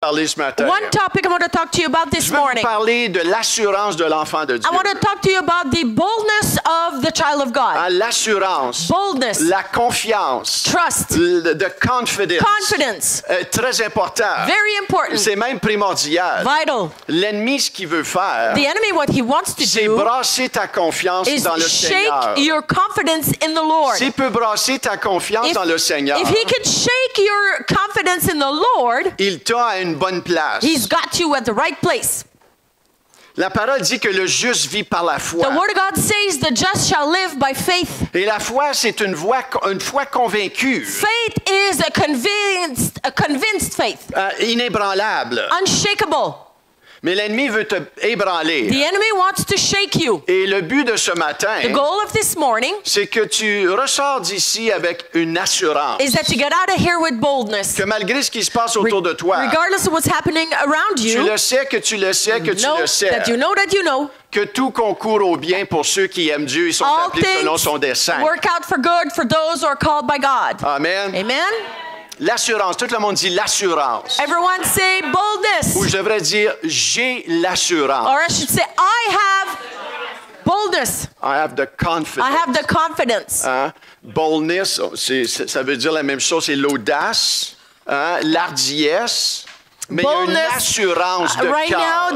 parler ce matin. One topic I want to talk to you about this Je vais vous morning. parler de l'assurance de l'enfant de Dieu. I want to talk to you about the boldness of the child of God. L'assurance, Boldness, la confiance, trust, the confidence. confidence. Très important. Very important. C'est même primordial. Vital. L'ennemi, ce qu'il veut faire, The enemy, what he wants to c'est do brasser ta confiance is dans le Seigneur. shake your confidence in the Lord. S'il peut brasser ta confiance dans le Seigneur, If he can shake your confidence in the Lord, il t'a à une bonne place. he's got you at the right place. La parole dit que le juste vit par la foi. The Word of God says the just shall live by faith. Et la foi, c'est une foi convaincue, Faith is a convinced faith, inébranlable. unshakable. Mais l'ennemi veut te ébranler. The enemy wants to shake you. Et le but de ce matin, The goal of this morning c'est que tu ressors d'ici avec une assurance. is that you get out of here with boldness. Que malgré ce qui se passe autour de toi, Regardless of what's happening around tu you, le sais que tu le sais que tu know le sais. that you know that you know. Que tout concourt au bien pour ceux qui aiment Dieu et sont All appelés selon things son dessein. work out for good for those who are called by God. Amen. Amen? L'assurance. Tout le monde dit l'assurance. Everyone say boldness. Ou je devrais dire j'ai l'assurance. Or I should say, I have boldness. I have the confidence. I have the confidence. Hein? Boldness, ça veut dire la même chose, c'est l'audace, hein? L'ardiesse. Mais il y a une assurance de right cœur. now,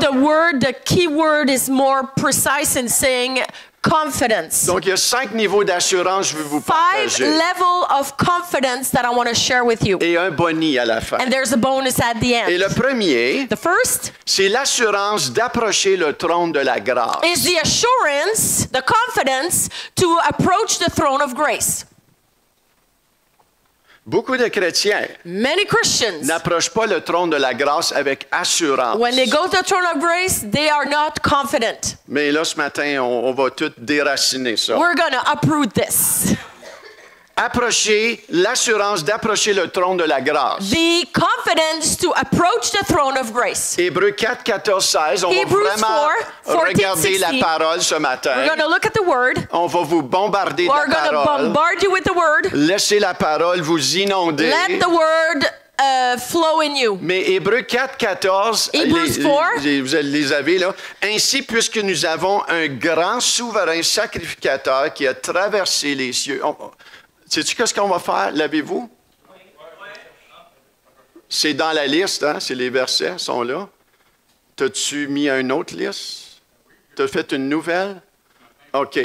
the key word is more precise in saying confidence. Donc, il y a 5 niveaux d'assurance que je veux vous 5 partager. levels of confidence that I want to share with you. Et un boni à la fin. And there's a bonus at the Et end. le premier, The first c'est l'assurance d'approcher le trône de la grâce. is the assurance, the confidence to approach the throne of grace. Beaucoup de chrétiens Many Christians, n'approchent pas le trône de la grâce avec assurance. when they go to the throne of grace, they are not confident. Mais là, ce matin, on va tout déraciner ça. We're going to uproot this. Approcher, l'assurance d'approcher le trône de la grâce. The confidence to approach the throne of grace. Hébreux 4, 14, 16, on va Hebrews vraiment 4, 14, regarder la 16. parole ce matin. We're going to look at the word. On va vous bombarder de We're la going to parole. bombard you with the word. Laissez la parole vous inonder. Let the word flow in you. Mais Hébreux 4, 14, Hebrews 4. vous les avez là. Ainsi, puisque nous avons un grand souverain sacrificateur qui a traversé les cieux. Sais-tu qu'est-ce qu'on va faire? L'avez-vous? C'est dans la liste, hein? C'est les versets, sont là. T'as-tu mis une autre liste? T'as fait une nouvelle? OK.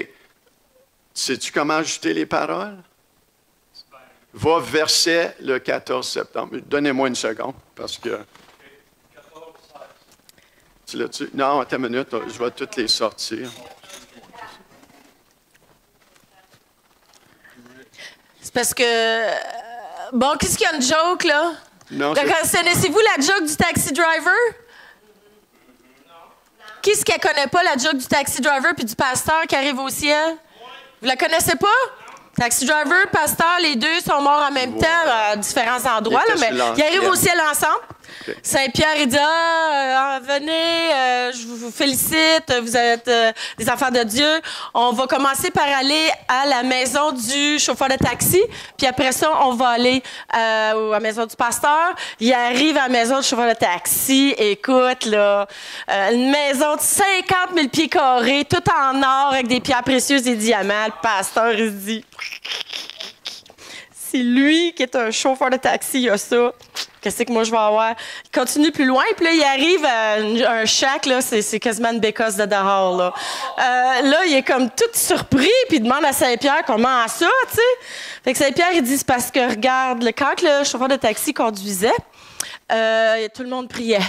Sais-tu comment ajouter les paroles? Va verset le 14 septembre. Donnez-moi une seconde, parce que... Tu l'as-tu? Non, attends une minute, je vais toutes les sortir. C'est parce que... Bon, qu'est-ce qu'il y a une joke, là? Non, Connaissez-vous la joke du taxi driver? Qui est-ce qui connaît pas la joke du taxi driver puis du pasteur qui arrive au ciel? Vous la connaissez pas? Taxi driver, pasteur, les deux sont morts en même temps à différents endroits, là, mais ils arrivent au ciel ensemble. Okay. Saint-Pierre, il dit, venez, je vous félicite, vous êtes des enfants de Dieu. On va commencer par aller à la maison du chauffeur de taxi, puis après ça, on va aller à la maison du pasteur. Il arrive à la maison du chauffeur de taxi, écoute, là, une maison de 50 000 pieds carrés, tout en or, avec des pierres précieuses et des diamants. Le pasteur, il se dit... C'est lui qui est un chauffeur de taxi, il a ça. Qu'est-ce que moi je vais avoir? Il continue plus loin, puis là, il arrive à un shack, là, c'est quasiment une bécasse de dehors, là. Là, il est comme tout surpris, puis il demande à Saint-Pierre comment ça, tu sais. Fait que Saint-Pierre, il dit, c'est parce que, regarde, quand le chauffeur de taxi conduisait, tout le monde priait.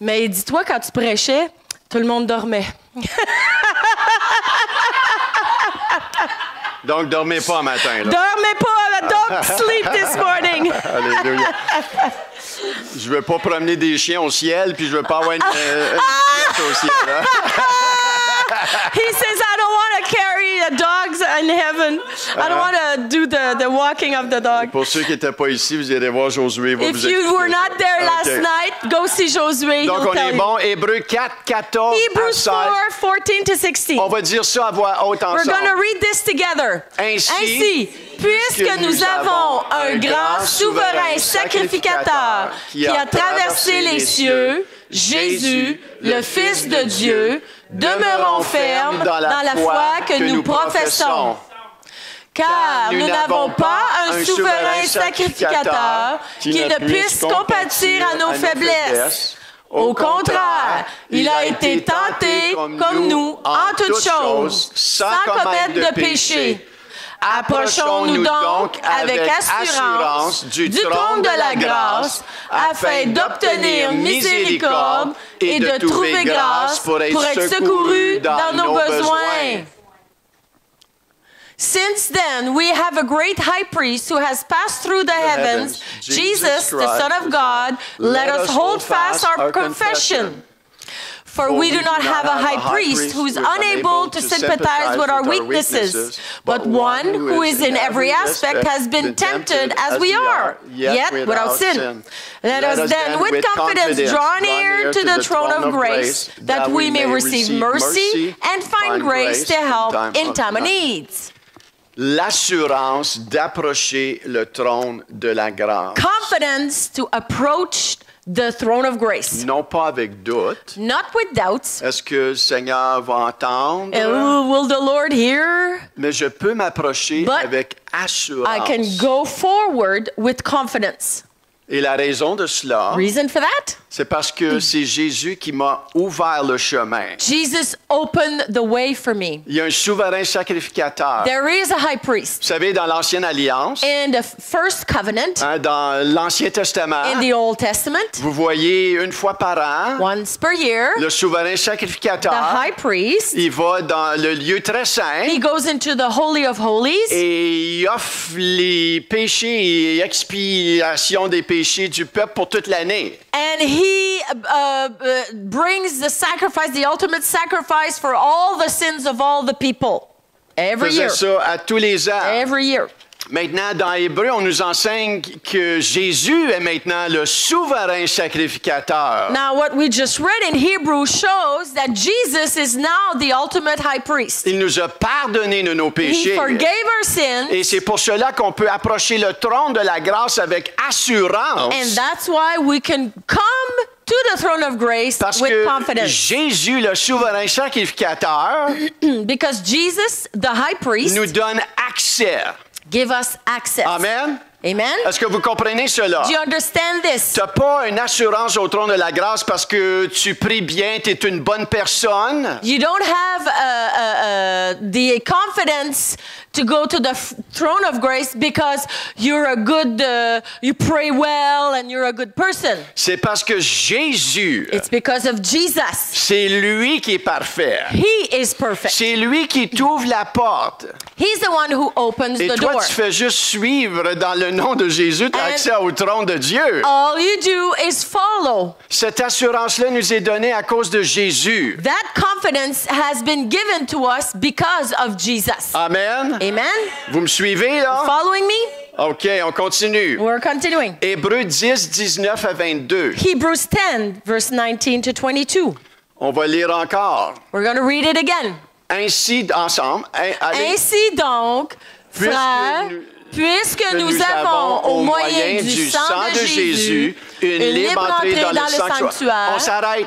Mais il dit, toi, quand tu prêchais, tout le monde dormait. Donc, dormez pas un matin, là. Dormez pas, don't sleep this morning. Alléluia. Je veux pas promener des chiens au ciel, puis je veux pas avoir une au ciel. Hein? He says, I don't want to carry the dogs in heaven. I don't want to do the walking of the dog. Pour ceux qui n'étaient pas ici, vous irez voir Josué. If you were not there last night, go see Josué. Donc, on est bon. Hébreux 4, 14 Hebrews 4, 14 to 16. On va dire ça à voix haute ensemble. We're going to read this together. Ainsi, Puisque nous avons un grand souverain sacrificateur qui a traversé les cieux, Jésus, le Fils de Dieu, demeurons fermes dans la foi que nous professons. Car nous n'avons pas un souverain sacrificateur qui ne puisse compatir à nos faiblesses. Au contraire, il a été tenté comme nous en toutes choses, sans commettre de péché. Approchons-nous donc avec assurance du trône de la grâce afin d'obtenir miséricorde et de trouver grâce pour être secourus dans nos besoins. Since then, we have a great high priest who has passed through the heavens, Jesus, the Son of God. Let us hold fast our confession. For we do not have a high priest who is unable to sympathize with our weaknesses, but one who is in every aspect has been tempted as we are, yet without sin. Let us then with confidence draw near to the throne of grace, that we may receive mercy and find grace to help in time of needs. L'assurance d'approcher le trône de la grâce. Confidence to approach the throne of grace. Non pas avec doute. Not with doubts. Est-ce que le Seigneur va entendre? Will the Lord hear? Mais je peux m'approcher But avec assurance. I can go forward with confidence. Et la raison de cela, Reason for that? c'est parce que c'est Jésus qui m'a ouvert le chemin. Jesus opened the way for me. Il y a un souverain sacrificateur. There is a high priest. Vous savez, dans l'Ancienne Alliance, In the first covenant, dans l'Ancien Testament, in the Old Testament, vous voyez une fois par an, once per year, le souverain the sacrificateur, high priest, il va dans le lieu très saint he goes into the Holy of Holies, et il offre les péchés et expiation des péchés du peuple pour toute l'année. and he brings the sacrifice, the ultimate sacrifice for all the sins of all the people. Every Il faisait year. ça à tous les ans. Every year. Maintenant, dans Hébreu, on nous enseigne que Jésus est maintenant le souverain sacrificateur. Now, what we just read in Hebrew shows that Jesus is now the ultimate high priest. Il nous a pardonné de nos He péchés. forgave our sins, Et c'est pour cela qu'on peut approcher le trône de la grâce avec assurance. and that's why we can come to the throne of grace Parce with que confidence. Jésus, le souverain sacrificateur, Because Jesus, the high priest, nous donne accès. give us access. Amen. Amen? Est-ce que vous comprenez cela? Do you understand this? Tu n'as pas une assurance au trône de la grâce parce que tu pries bien, tu es une bonne personne. You don't have the confidence to go to the throne of grace because you're a good, you pray well and you're a good person. C'est parce que Jésus, It's because of Jesus. c'est lui qui est parfait. He is perfect. C'est lui qui t'ouvre la porte. He's the one who opens Et the toi, door. tu fais juste suivre dans le nom de Jésus, tu as And- accès au trône de Dieu. All you do is follow. Cette assurance-là nous est donnée à cause de Jésus. That confidence has been given to us because of Jesus. Amen. Amen? Vous me suivez, là? Following me? OK, on continue. We're continuing. Hébreux 10, 19 à 22. Hebrews 10, verse 19 to 22. On va lire encore. We're going to read it again. Ainsi, ensemble, allez, Ainsi donc, Puisque frères, nous- puisque que nous avons, au moyen du sang de Jésus, une libre entrée dans le sanctuaire. On sanctuaire, s'arrête.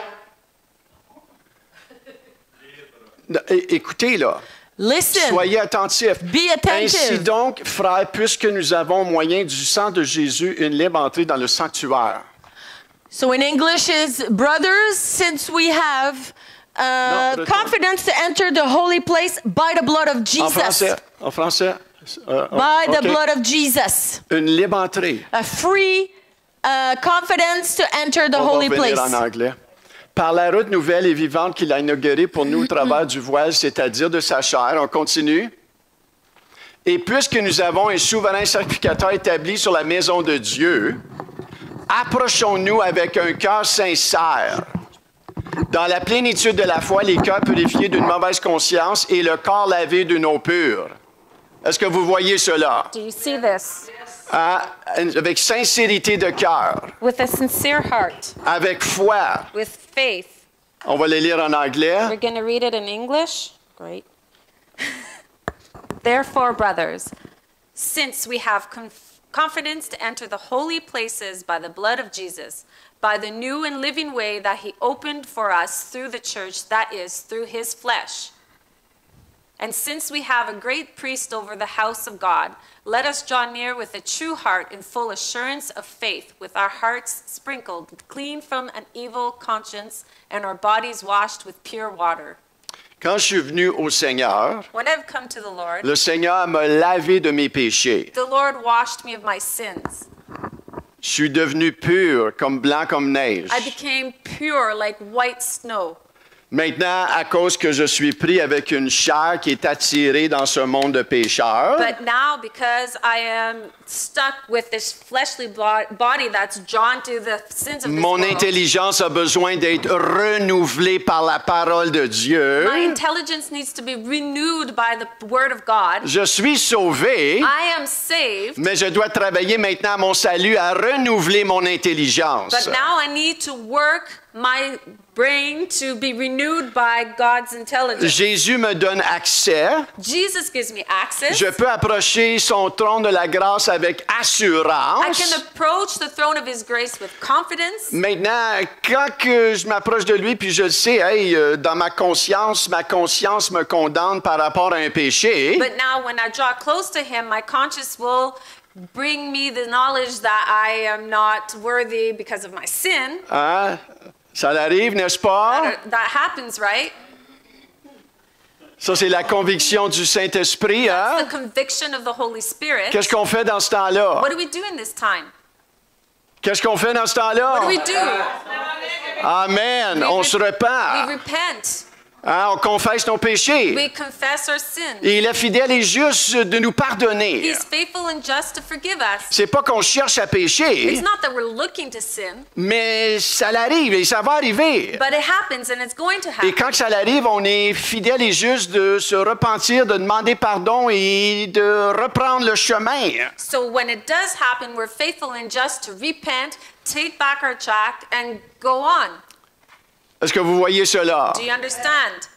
Écoutez, là. listen, Soyez attentifs. Be attentive. Ainsi donc, frères, puisque nous avons au moyen du sang de Jésus une libre entrée dans le sanctuaire. so in English is, brothers, since we have No, confidence to enter the holy place by the blood of En Jesus. français. En français. By the OK. blood of Jesus. Une libre entrée. A free confidence to enter the On holy va revenir place. en anglais. Par la route nouvelle et vivante qu'il a inaugurée pour nous au travers du voile, c'est-à-dire de sa chair. On continue. Et puisque nous avons un souverain sacrificateur établi sur la maison de Dieu, approchons-nous avec un cœur sincère. Dans la plénitude de la foi, les cœurs purifiés d'une mauvaise conscience et le corps lavé d'une eau pure. Est-ce que vous voyez cela? Do you see this? Avec sincérité de cœur, With a sincere heart, avec foi. with faith. On va les lire en anglais. We're going to read it in English. Great. Therefore, brothers, since we have confidence to enter the holy places by the blood of Jesus, by the new and living way that he opened for us through the church, that is, through his flesh. And since we have a great priest over the house of God, let us draw near with a true heart in full assurance of faith, with our hearts sprinkled clean from an evil conscience and our bodies washed with pure water. Quand je suis venu au Seigneur, When I've come to the Lord, le Seigneur m'a lavé de mes péchés. the Lord washed me of my sins. Je suis devenu pur, comme blanc comme neige. I became pure like white snow. Maintenant, à cause que je suis pris avec une chair qui est attirée dans ce monde de pécheurs, But now, because I am stuck with this fleshly body that's drawn to the sins of this mon world, intelligence a besoin d'être renouvelée par la parole de Dieu. my intelligence needs to be renewed by the word of God. Je suis sauvé, I am saved, mais je dois travailler maintenant à mon salut à renouveler mon intelligence. but now I need to work my brain to be renewed by God's intelligence. Jésus me donne accès. Jesus gives me access. Je peux approcher son trône de la grâce avec I assurance. can approach the throne of His grace with confidence. Maintenant, quand que je m'approche de lui, puis je le sais, hey, dans ma conscience me condamne par rapport à un péché. But now when I draw close to Him, my conscience will bring me the knowledge that I am not worthy because of my sin. Hein? Ça l'arrive, n'est-ce pas? That happens, right? Ça, c'est la conviction du Saint-Esprit. The Hein? conviction of the Holy Spirit. Qu'est-ce qu'on fait dans ce temps-là? What do we do in this time? Qu'est-ce qu'on fait dans ce What temps-là? do we do? Amen. On se We repent. repent. Hein? On confesse nos péchés. We confess our sins. Et il est fidèle et juste de nous pardonner. He's faithful and just to forgive us. C'est pas qu'on cherche à pécher, It's not that we're looking to sin, mais ça l'arrive et ça va arriver. but it happens and it's going to Et happen. quand ça l'arrive, on est fidèle et juste de se repentir, de demander pardon et de reprendre le chemin. So when it does happen, we're faithful and just to repent, take back our track, and go on. Est-ce que vous voyez cela? Do you understand?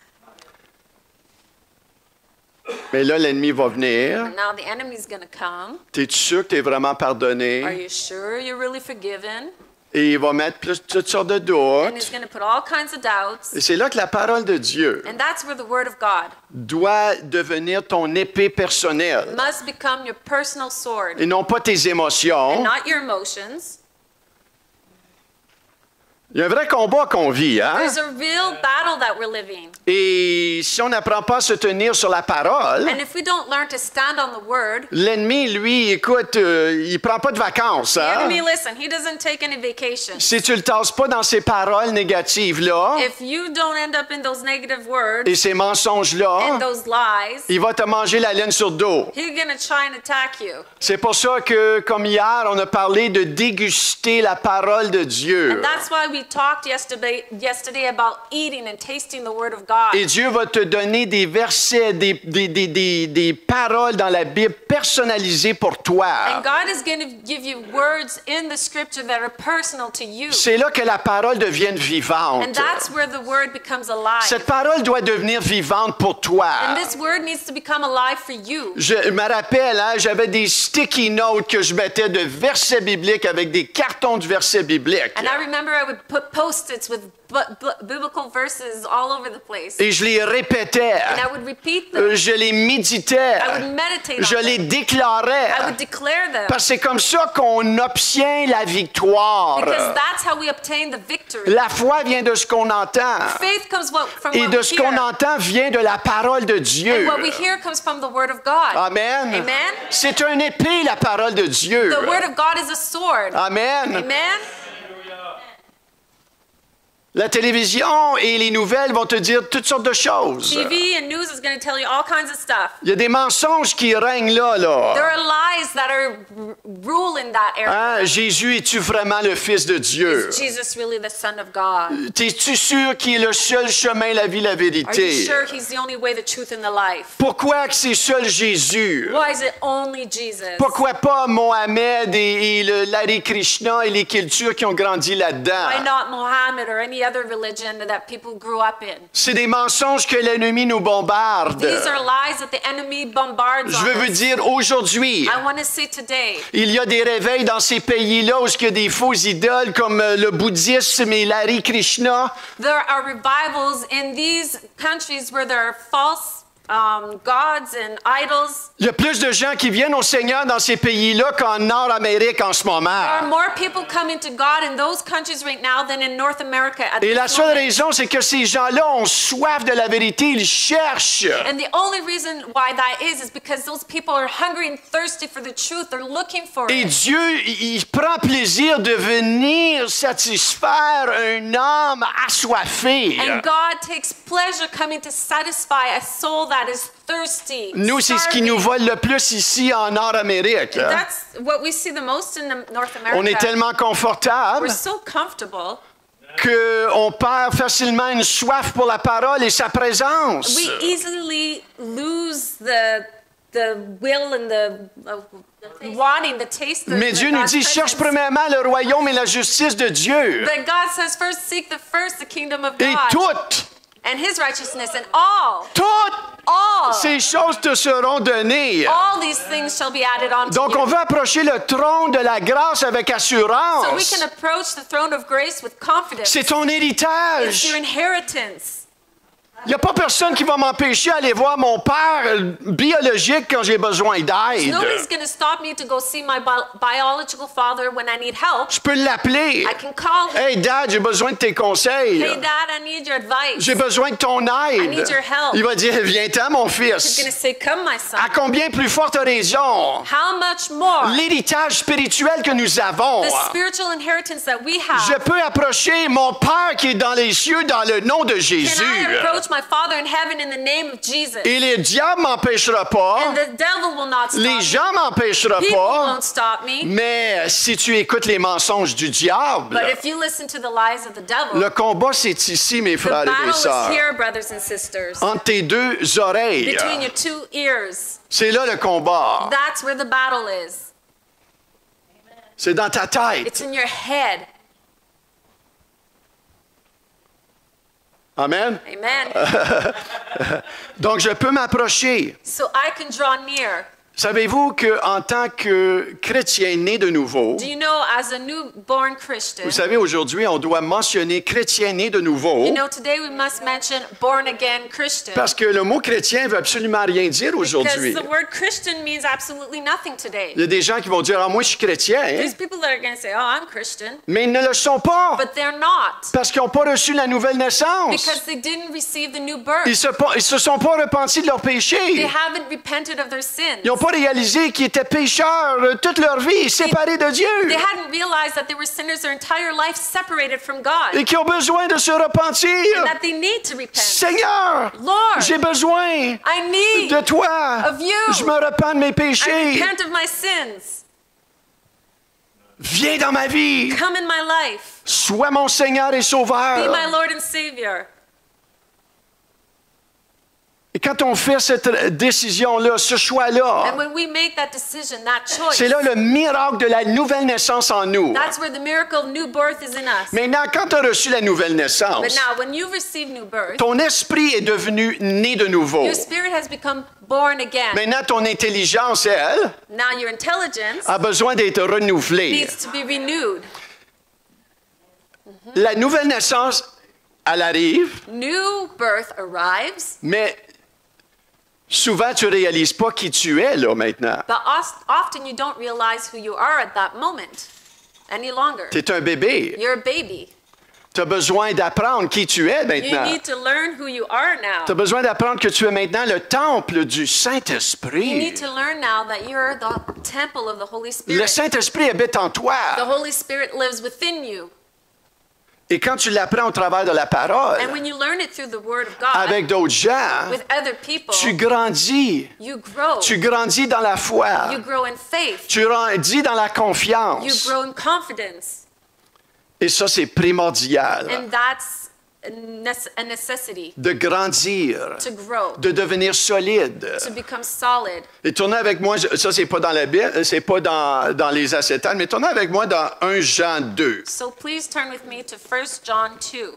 Mais là, l'ennemi va venir. Now the enemy's going to come. T'es-tu sûr que tu es vraiment Are pardonné? you sure you're really forgiven? Et il va mettre toutes sortes de And he's doutes. going to put all kinds of doubts. Et c'est là que la parole de Dieu And that's where the word of God doit devenir ton épée personnelle. must become your personal sword Et non pas tes and émotions. not your emotions. Il y a un vrai combat qu'on vit, hein? There's a real battle that we're living. Et si on n'apprend pas à se tenir sur la parole, And if we don't learn to stand on the word, l'ennemi, lui, écoute, il prend pas de vacances, the hein? enemy, listen, he doesn't take any vacation. Si tu le tasses pas dans ces paroles négatives-là If you don't end up in those negative words et ces mensonges-là, and those lies, il va te manger la laine sur le dos. he's going to try and attack you. C'est pour ça que, comme hier, on a parlé de déguster la parole de Dieu. And that's why we talked yesterday about eating and tasting the word of God. Et Dieu va te donner des versets, des paroles dans la Bible personnalisées pour toi. And God is going to give you words in the scripture that are personal to you. C'est là que la parole devienne And vivante. that's where the word becomes alive. Cette parole doit devenir vivante pour toi. And this word needs to become alive for you. Je me rappelle, hein, j'avais des sticky notes que je mettais de versets bibliques avec des cartons de versets bibliques. And I remember I would put post-its with biblical verses all over the place. Et je les répétais. And I would repeat them. Je les méditais. I would meditate Je on les them. déclarais. I would declare them. Parce que c'est comme ça qu'on obtient la victoire. Because that's how we obtain the victory. La foi vient de ce qu'on entend. Faith comes from Et what de we ce qu'on hear. entend vient de la parole de Dieu. And what we hear comes from the word of God. Amen. Amen. C'est un épée, la parole de Dieu. The word of God is a sword. Amen. Amen. La télévision et les nouvelles vont te dire toutes sortes de choses. TV and news is going to tell you all kinds of stuff. Il y a des mensonges qui règnent là. There are lies that are ruling that area. Hein? Jésus, es-tu vraiment le Fils de Dieu? Is Jesus really the Son of God? Es-tu sûr qu'il est le seul chemin, la vie, la Are you vérité? sure He's the only way, the truth, and the life? Pourquoi que c'est seul Jésus? Why is it only Jesus? Pourquoi pas Mohamed et Larry Krishna et les cultures qui ont grandi Why là-dedans? not Mohammed or any any other religion that people grew up in. C'est des mensonges que l'ennemi nous bombarde. These are lies that the enemy bombards Je veux on vous us. dire aujourd'hui, I want to say today, il y a des réveils dans ces pays-là où il y a des faux idoles comme le bouddhisme et l'Hare Krishna. there are revivals in these countries where there are false gods and idols. Il y a plus de gens qui viennent au Seigneur dans ces pays-là qu'en Nord-Amérique en ce There are moment. more people coming to God in those countries right now than in North America at Et la this seule moment. raison, c'est que ces gens-là ont soif de la vérité, ils cherchent. And the only reason why that is because those people are hungry and thirsty for the truth. They're looking for Et it. Dieu, il prend plaisir de venir satisfaire un homme assoiffé. And God takes pleasure coming to satisfy a soul that is thirsty. Nous, c'est ce qui starving. nous vole le plus ici en Nord-Amérique. That's what we see the most in North America. On est tellement confortable We're so comfortable. qu'on perd facilement une soif pour la parole et sa présence. We easily lose the will and the wanting, the taste of Mais Dieu nous God's dit, cherche presence. premièrement le royaume et la justice de Dieu. But God says first seek the kingdom of Et God toutes, and his righteousness, and all ces choses te seront données. these things shall be added on to Donc, you. on veut approcher le trône de la grâce avec So we assurance. can approach the throne of grace with confidence. C'est ton It's héritage. your inheritance. Il n'y a pas personne qui va m'empêcher d'aller voir mon père biologique quand j'ai besoin d'aide. Nobody's going to stop me to go see my biological father when I need help. Je peux l'appeler. I can call him. Hey, Dad, j'ai besoin de tes conseils. Hey, Dad, I need your advice. J'ai besoin de ton aide. need your help. Il va dire, viens-t'en, mon He's going to fils. say, come, my son. À combien plus forte raison, How much more? l'héritage spirituel que nous avons. The spiritual inheritance that we have. Je peux approcher mon Père qui est dans les cieux dans le nom de Can Jésus. I approach my Father in heaven in the name of Jesus? Et les diables m'empêchera pas. And the devil will not stop Les me. gens m'empêcheront People pas. won't stop me. Mais si tu écoutes les mensonges du diable, But if you listen to the lies of the devil, le combat c'est ici, mes the frères et mes battle is sœurs. here, brothers and sisters. Entre tes deux oreilles. Between your two ears. C'est là le combat. That's where the battle is. C'est dans ta tête. It's in your head. Amen. Amen. Donc je peux m'approcher. So I can draw near. Savez-vous qu'en tant que chrétien né de nouveau, Do you know, as a newborn Christian, vous savez, aujourd'hui, on doit mentionner chrétien né de nouveau you know, today we must mention born again Christian. parce que le mot chrétien veut absolument rien dire Because aujourd'hui. the word Christian means absolutely nothing today. Il y a des gens qui vont dire, ah, moi je suis chrétien, hein? There's people that are going to say, oh, I'm Christian. Mais ils ne le sont pas But they're not. parce qu'ils n'ont pas reçu la nouvelle naissance. Because they didn't receive the new birth. Ils se sont pas repentis de leurs They péchés. haven't repented of their sins. Ils n'ont pas réalisé qu'ils étaient pécheurs toute leur vie, séparés de Dieu. They hadn't realized that they were sinners their entire life, separated from God. Et qui ont besoin de se repentir. And that they need to repent. Seigneur, Lord, j'ai besoin I need de toi. of you. Je me repens de mes I péchés. repent of my sins. Viens dans ma vie. Come in my life. Sois mon Seigneur et Be Sauveur. my Lord and Savior. Et quand on fait cette décision-là, ce choix-là, And when we make that decision, that choice, c'est là le miracle de la nouvelle naissance en nous. that's where the miracle of new birth is in us. Maintenant, quand tu as reçu la nouvelle But naissance, now, when you receive new birth, ton esprit est devenu né de nouveau. your spirit has become born again. Maintenant, ton intelligence, elle, Now your intelligence a besoin d'être renouvelée. needs to be renewed. La nouvelle naissance, elle arrive, New birth arrives, mais souvent, tu ne réalises pas qui tu es, là, maintenant. but often you don't realize who you are at that moment any longer. Tu es un bébé. You're a baby. Tu as besoin d'apprendre qui tu es You maintenant. need to learn who you are now. Tu as besoin d'apprendre que tu es maintenant le temple du You Saint-Esprit. need to learn now that you're the temple of the Holy Le Spirit. Saint-Esprit habite en The toi. Holy Spirit lives within you. Et quand tu l'apprends au travers de la parole, And when you learn it through the Word of God, avec d'autres gens, with other people, tu grandis. you grow. Tu grandis dans la foi. You grow in faith. Tu grandis dans la You confiance. grow in confidence. Et ça, c'est primordial. And that's a necessity De grandir, to grow, de devenir solide. to become solid. Et tournez avec moi, ça, c'est pas dans la Bible, c'est pas dans les acétates, mais tournez avec moi dans 1 Jean 2. So please turn with me to 1 John 2.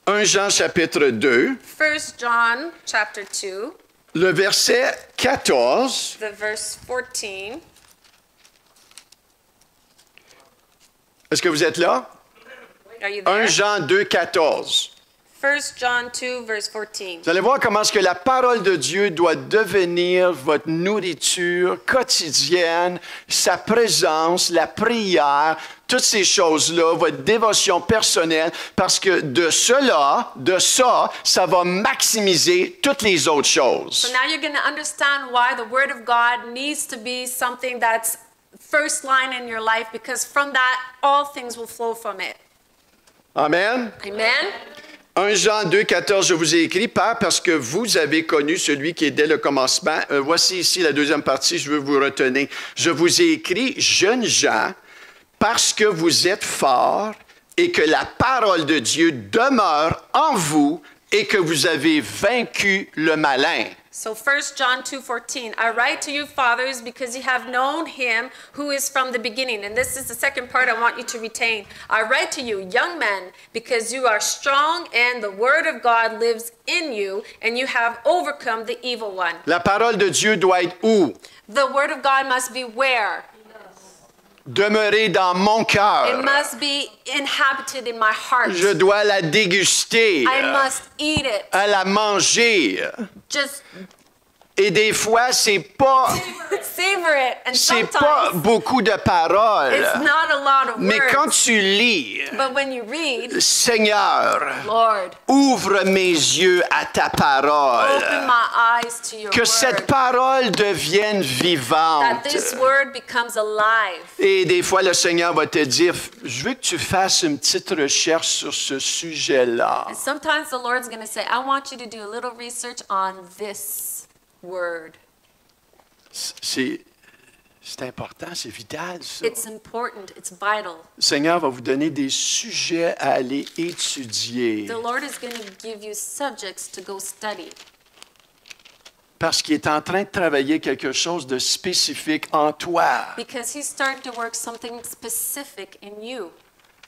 1 Jean chapitre 2, 1 John chapter 2, le verset 14. the verse 14. Est-ce que vous êtes là? Are you 1 there? Jean 2, 14. 1 John 2, verse 14. Vous allez voir comment est-ce que la parole de Dieu doit devenir votre nourriture quotidienne, sa présence, la prière, toutes ces choses-là, votre dévotion personnelle, parce que de ça, ça va maximiser toutes les autres choses. So now you're going to understand why the Word of God needs to be something that's first line in your life, because from that, all things will flow from it. Amen. Amen? 1 Jean 2, 14, je vous ai écrit, Père, parce que vous avez connu celui qui est dès le commencement. Voici ici la deuxième partie, je veux vous retenir. Je vous ai écrit, jeunes gens, parce que vous êtes forts et que la parole de Dieu demeure en vous et que vous avez vaincu le malin. So 1 John 2:14, I write to you, fathers, because you have known him who is from the beginning. And this is the second part I want you to retain. I write to you, young men, because you are strong and the word of God lives in you, and you have overcome the evil one. La parole de Dieu doit être où? The word of God must be where? Demeurer dans mon It cœur. must be inhabited in my heart. Je dois la déguster, I must eat it. à la manger. Just Et des fois, c'est pas savor it. And C'est pas sometimes beaucoup de paroles, it's not a lot of mais quand words. tu lis, But when you read, Seigneur, Lord, ouvre mes yeux à ta parole, open my eyes to your que cette word. parole devienne That vivante. this word becomes alive. Et des fois, le Seigneur va te dire, je veux que tu fasses une petite recherche sur ce sujet-là. And sometimes the Lord's going to say, I want you to do a little research on this word. C'est important, c'est vital, ça. It's important. It's vital. Le Seigneur va vous donner des sujets à aller étudier The Lord is going to give you subjects to go study parce qu'il est en train de travailler quelque chose de spécifique en toi. because He's starting to work something specific in you.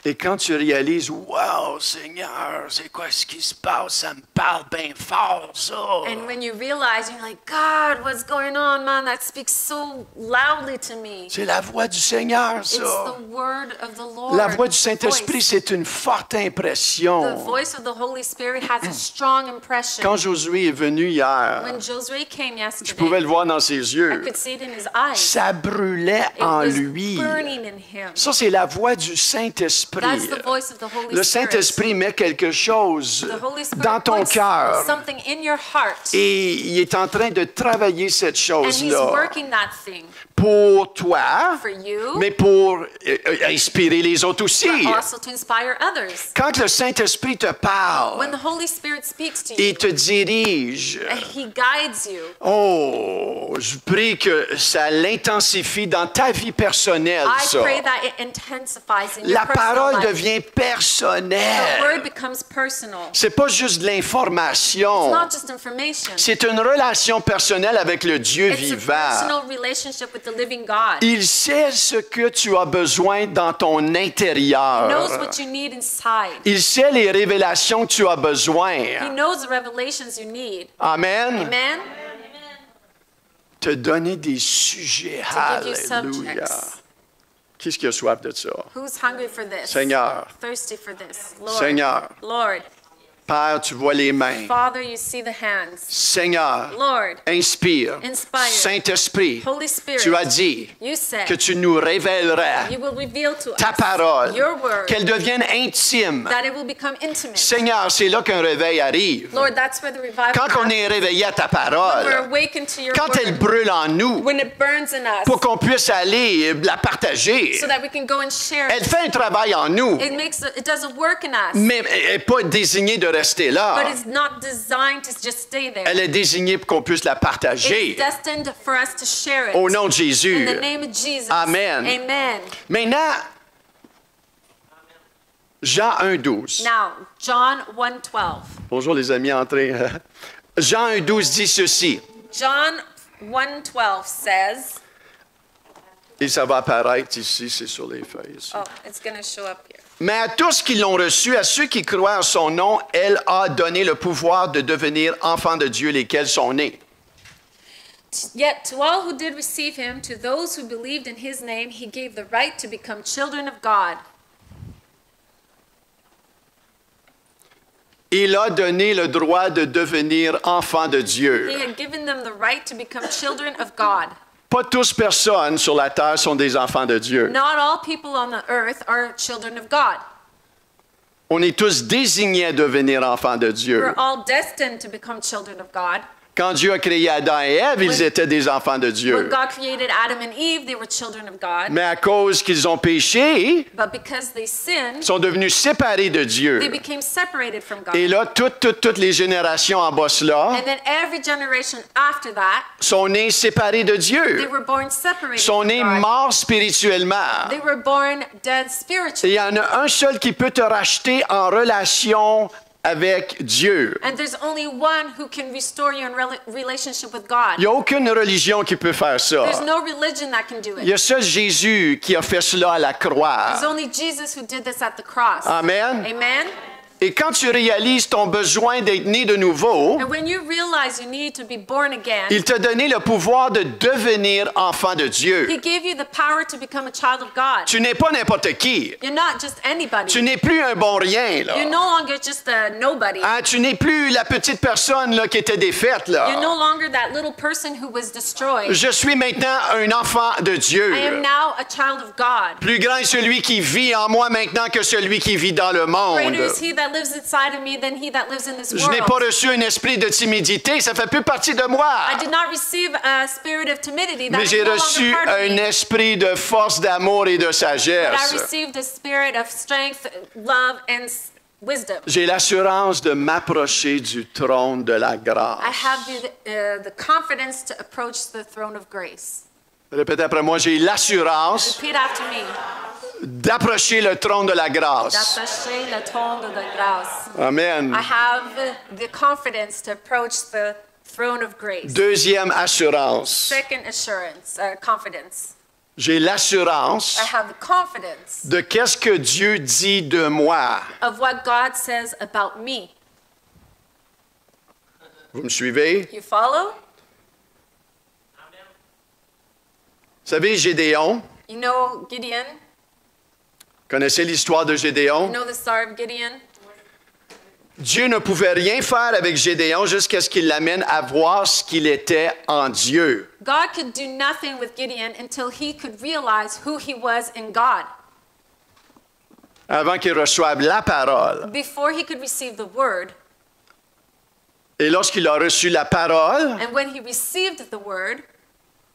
Et quand tu réalises, wow, Seigneur, c'est quoi ce qui se passe? Ça me parle bien fort, ça. And when you realize, you're like, God, what's going on, man? That speaks so loudly to me. C'est la voix du Seigneur, It's ça. the word of the Lord. La voix du Saint-Esprit, Voice. c'est une forte The impression. voice of the Holy Spirit has a strong impression. Quand Josué est venu hier, When Josué came je pouvais yesterday, le voir dans ses I yeux. could see it in his eyes. Ça brûlait It en was lui. burning in him. Ça, c'est la voix du Saint-Esprit. That's the voice of the Holy Le Spirit. Saint-Esprit met quelque chose The Holy Spirit dans ton puts cœur. something in your heart, Et il est en train de travailler cette and He's chose-là working that thing pour toi, for you, mais pour inspirer les autres aussi. but also to inspire others. Quand le Saint-Esprit te When parle, the Holy Spirit speaks to il you, te dirige. and He guides you, Oh, je prie que ça l'intensifie dans ta vie personnelle, I ça. pray that it intensifies in your La personal parole life. devient The personnelle. word becomes personal. C'est pas juste de It's l'information. not just information. C'est une relation personnelle avec le Dieu It's a vivant. personal relationship with the living God. Il sait ce que tu as besoin dans ton He knows intérieur. what you need inside. Il sait les révélations que tu as He besoin. knows the revelations you need. Amen. Amen? Te donner des sujets. To give you Alléluia. subjects. Qui est-ce qui a soif de ça? Who's hungry for this? Seigneur. Thirsty for this? Lord. Seigneur. Lord. Père, tu vois les mains. Father, you see the hands. Seigneur, Lord. inspire. Inspire. Saint-Esprit, Holy Spirit. tu as dit You said que tu nous révéleras you will reveal to ta us parole, your word, qu'elle devienne intime. that it will become intimate. Seigneur, c'est là qu'un réveil arrive. Lord, that's where the revival Quand on happens. est réveillé à ta When we're parole, awakened to your quand elle word, brûle en nous, when it burns in us, pour qu'on puisse aller la partager, so that we can go and share elle it. fait un travail en nous, It does a work in us, mais elle n'est pas désignée de rester là. but it's not designed to just stay there. Elle est désignée pour qu'on puisse la partager. It's destined for us to share it. Au nom de In Jésus. the name of Jesus. Amen. Amen. Maintenant, Jean 1,12. Now, John 1:12. Bonjour les amis entrés. Jean 1,12 dit ceci. John 1:12 says, Et ça va apparaître ici, c'est sur les feuilles. Ici. oh, it's going to show up here. Mais à tous qui l'ont reçu, à ceux qui croient en son nom, elle a donné le pouvoir de devenir enfants de Dieu, lesquels sont nés. Yet to all who did receive him, to those who believed in his name, he gave the right to become children of God. Il a donné le droit de devenir enfants de Dieu. He had given them the right to become children of God. Pas tous personnes sur la terre sont des enfants de Dieu. Not all people on the earth are children of God. On est tous désignés à devenir enfants de Dieu. We're all destined to become children of God. Quand Dieu a créé Adam et Ève, ils étaient des enfants de When Dieu. God created Adam and Eve, they were children of God. Mais à cause qu'ils ont péché, But because they sinned, ils sont devenus séparés de Dieu. they became separated from God. Et là, toutes les générations en bas cela And then every generation after that, sont nées séparées de they Dieu. were born separated Sont from nés God. morts spirituellement. They were born dead Et spiritually. il y en a un seul qui peut te racheter en relation avec Dieu. And there's only one who can restore you in relationship with God. Il n'y a aucune religion qui peut faire ça. There's no religion that can do Il y it. a seul Jésus qui a fait cela à la There's croix. only Jesus who did this at the cross. Amen. Amen? Et quand tu réalises ton besoin d'être né de nouveau, And when you realize you need to be born again, il t'a donné le pouvoir de devenir enfant de He Dieu. gave you the power to become a child of God. Tu n'es pas n'importe qui. You're not just anybody. Tu n'es plus un bon rien, là. You're no longer just a nobody. Hein, tu n'es plus la petite personne là, qui était défaite, You're là. no longer that little person who was destroyed. Je suis maintenant un enfant de Dieu. I am now a child of God. Plus grand est celui qui vit en moi maintenant que celui qui vit dans le monde. Greater is He that lives inside of me than he that lives in this Je n'ai pas world. reçu un esprit de timidité, ça fait plus partie de moi. I did not receive a spirit of timidity. That Mais is j'ai no reçu longer part of un me. esprit de force, d'amour et de But I sagesse. received a spirit of strength, love, and wisdom. J'ai l'assurance de m'approcher du trône de la I grâce. have the confidence to approach the throne of grace. Répète après moi, j'ai l'assurance Repeat after me. d'approcher le trône de la grâce. D'approcher le trône de la grâce. Amen. I have the confidence to approach the throne of grace. Deuxième assurance, Second assurance, confidence. j'ai l'assurance I have the confidence de qu'est-ce que Dieu dit de moi. of what God says about me. Vous me suivez? You follow? Vous savez, Gédéon, You know Gideon? connaissez l'histoire de You Gédéon? know the story of Gideon? Dieu ne pouvait rien faire avec Gédéon jusqu'à ce qu'il l'amène à voir ce qu'il était en Dieu. God could do nothing with Gideon until he could realize who he was in God. Avant qu'il reçoive la parole. Before he could receive the word, Et lorsqu'il a reçu la parole, and when he received the word,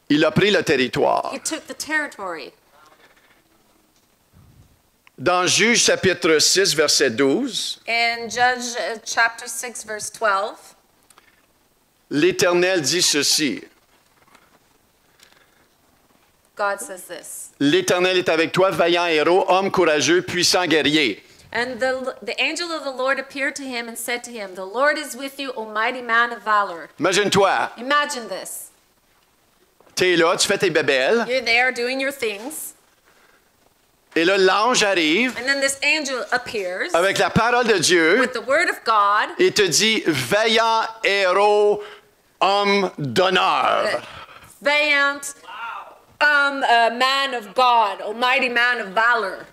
il a pris le territoire. he took the territory. Dans Juge chapitre 6, verset 12, In Judge chapter 6, verse 12, l'Éternel dit ceci. God says this. L'Éternel est avec toi, vaillant héros, homme courageux, puissant guerrier. And the angel of the Lord appeared to him and said to him, "The Lord is with you, O mighty man of valor." Imagine-toi, Imagine this. t'es là, tu fais tes bébelles, You're there doing your things, et là, l'ange arrive and then this angel appears avec la parole de Dieu with the word of God et te dit, vaillant héros, homme d'honneur. valiant, a man of God, almighty man of valor.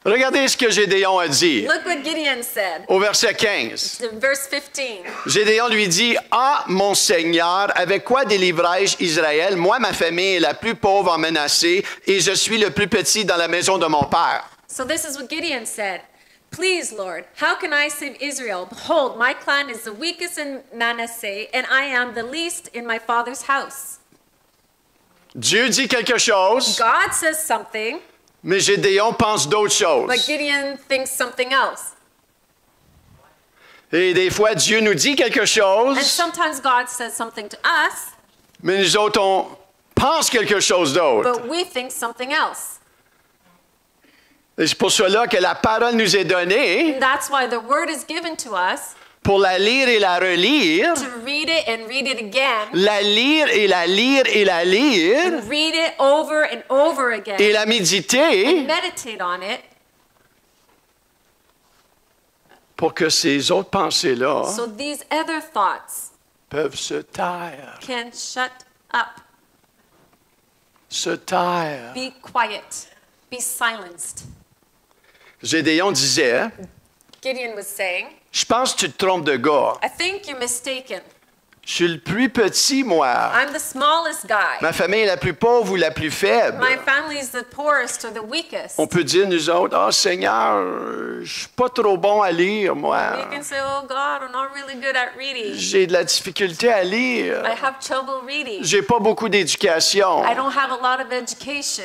Regardez ce que Gédéon a dit Look what Gideon said. au verset 15. In verse 15. Gédéon lui dit, « Ah, mon Seigneur, avec quoi délivrai-je Israël? Moi, ma famille est la plus pauvre en menacée, et je suis le plus petit dans la maison de mon père. So this is what Gideon said. Please, Lord, how can I save Israel? Behold, my clan is the weakest in Manasseh, and I am the least in my father's house. » Dieu dit quelque chose, God says something, mais Gédéon pense d'autres choses. but Gideon thinks something else. Et des fois, Dieu nous dit quelque And chose, sometimes God says something to us, mais nous autres, on pense quelque chose d'autre. but we think something else. Et c'est pour cela que la parole nous est donnée And that's why the word is given to us pour la lire et la relire, to read it and read it again, la lire et la lire et la lire, read it over and over again, et la méditer, meditate on it, pour que ces autres pensées-là so these other thoughts peuvent se taire, can shut up, se taire. be quiet, be silenced. Gédéon disait, Gideon was saying, je pense que tu te trompes de gars. I think you're mistaken. Je suis le plus petit, moi. I'm the smallest guy. Ma famille est la plus pauvre ou la plus faible. My family is the poorest or the weakest. On peut dire, nous autres, « Ah, Seigneur, je suis pas trop bon à lire, moi. You can say, oh God, I'm not really good at reading. J'ai de la difficulté à lire. I have trouble reading. J'ai pas beaucoup d'éducation. I don't have a lot of education.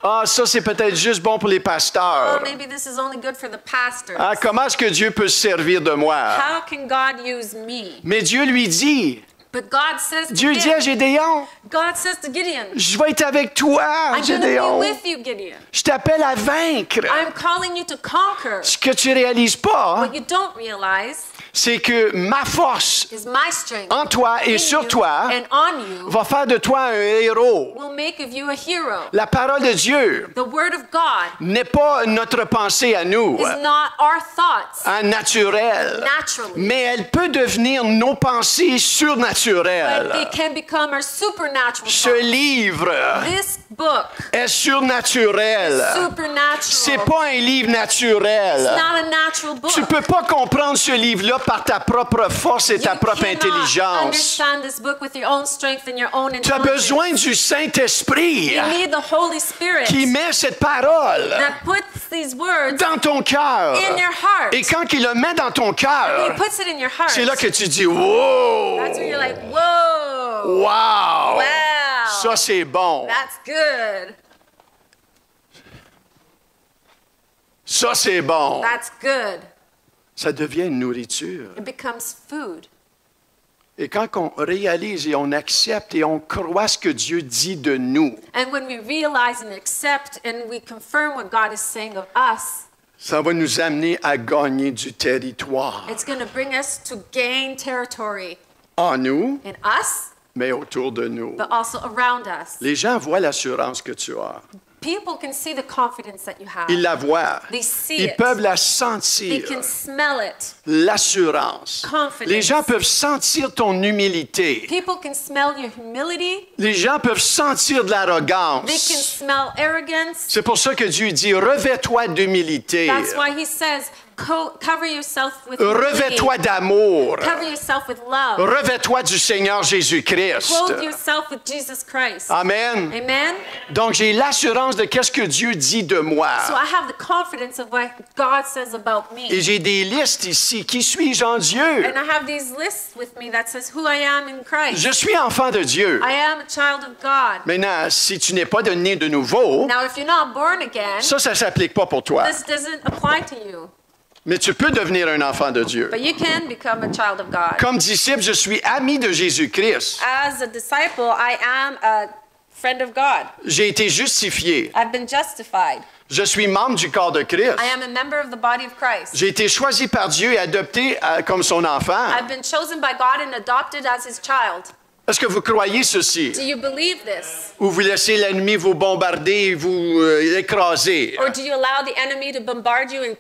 Ah, ça, c'est peut-être juste bon pour les Oh, pasteurs. maybe this is only good for the pastors. Ah, comment est-ce que Dieu peut se servir de moi? How can God use me? Mais Dieu lui dit, But God says to Dieu dit à Gideon, Gédéon, God says to Gideon, je vais être avec toi, I'm going to be Gédéon. with you, Gideon. Je t'appelle à vaincre. I'm calling you to conquer. Ce que tu réalises pas, What you don't realize c'est que ma force is my strength en toi et in sur you toi and on you va faire de toi un héros. will make of you a hero. La parole de Dieu The word of God n'est pas notre pensée à nous, is not our thoughts naturelle, naturally, mais elle peut devenir nos pensées but surnaturelles. they can become our supernatural Ce thoughts. livre This book est surnaturel. is supernatural. C'est pas un livre naturel. It's not a natural book. Tu peux pas comprendre ce livre-là par ta propre force et ta You propre cannot intelligence. understand this book with your own strength and your own Tu as intelligence. besoin du Saint-Esprit You need the Holy Spirit qui met cette parole that puts these words dans ton cœur. in your heart. Et quand il le met dans ton He cœur, puts it in your heart. c'est là que tu dis « Wow! That's where you're like, whoa, Wow! wow, Ça, c'est bon. that's good, Ça, c'est bon. that's good. Ça devient une nourriture. It becomes food. Et quand on réalise et on accepte et on croit ce que Dieu dit de nous, And when we realize and accept and we confirm what God is saying of us, ça va nous amener à gagner du territoire it's going to bring us to gain territory en nous, in us, mais autour de nous. but also around us. Les gens voient l'assurance que tu as. People can see the confidence that you have. Ils la voient. They see Ils it. peuvent la They sentir. can smell it. L'assurance. Confidence. Les gens peuvent sentir ton humilité. People can smell your humility. Les gens peuvent sentir de They can l'arrogance. smell arrogance. C'est pour ça que Dieu dit, revêt-toi d'humilité. That's why he says, cover yourself with Revêt-toi humility. d'amour. Cover yourself with love. Revêt-toi du Seigneur Jésus-Christ. Clothe yourself with Jesus Christ. Amen. Amen? Donc, j'ai l'assurance de qu'est-ce que Dieu dit de moi. So I have the confidence of what God says about Et me. j'ai des listes ici. Qui suis-je en Dieu? And I have these lists with me that says who I am in Christ. Je suis enfant de Dieu. I am a child of God. Maintenant, si tu n'es pas né de nouveau, Now, if you're not born again, ça ne s'applique pas pour toi. this doesn't apply to you. Mais tu peux devenir un enfant de Dieu. But you can become a child of God. Comme disciple, je suis ami de Jésus-Christ. As a disciple, I am a friend of God. J'ai été justifié. I've been justified. Je suis membre du corps de Christ. I am a member of the body of Christ. J'ai été choisi par Dieu et adopté comme son enfant. I've been chosen by God and adopted as his child. Est-ce que vous croyez ceci? Do you believe this? Ou vous laissez l'ennemi vous bombarder et vous écraser? Or do you allow the enemy to bombard you and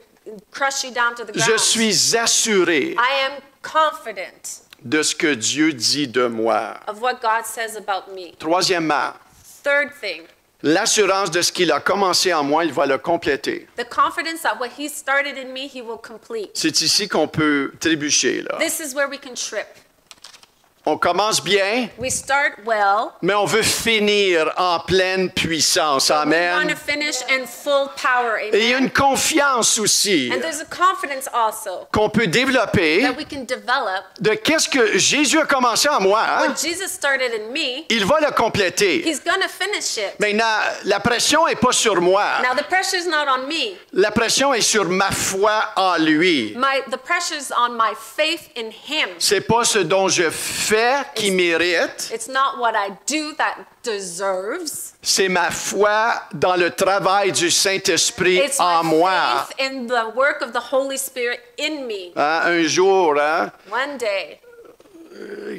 crush you down to the Je ground? suis assuré I am confident de ce que Dieu dit de moi. of what God says about me. Troisièmement, Third thing, l'assurance de ce qu'il a commencé en moi, il va le compléter. the confidence that what he started in me, he will complete. C'est ici qu'on peut trébucher, là. This is where we can trip. On commence bien, We start well. mais on veut finir en pleine puissance. We want Amen. to finish in full power. Et il y a Amen. une confiance aussi And there's a confidence also qu'on peut développer that we can develop. de qu'est-ce que Jésus a commencé en moi. What Jesus started in me, Il va le compléter. he's going to finish it. Maintenant, la pression n'est pas sur moi. Now, the pressure's not on me. La pression est sur ma foi en lui. The pressure's on my faith in him. C'est pas ce dont je fais qui mérite, It's not what I do that deserves. c'est ma foi dans le travail du Saint-Esprit It's en my moi. faith in the work of the Holy Spirit in me. Hein, un jour, hein, One day,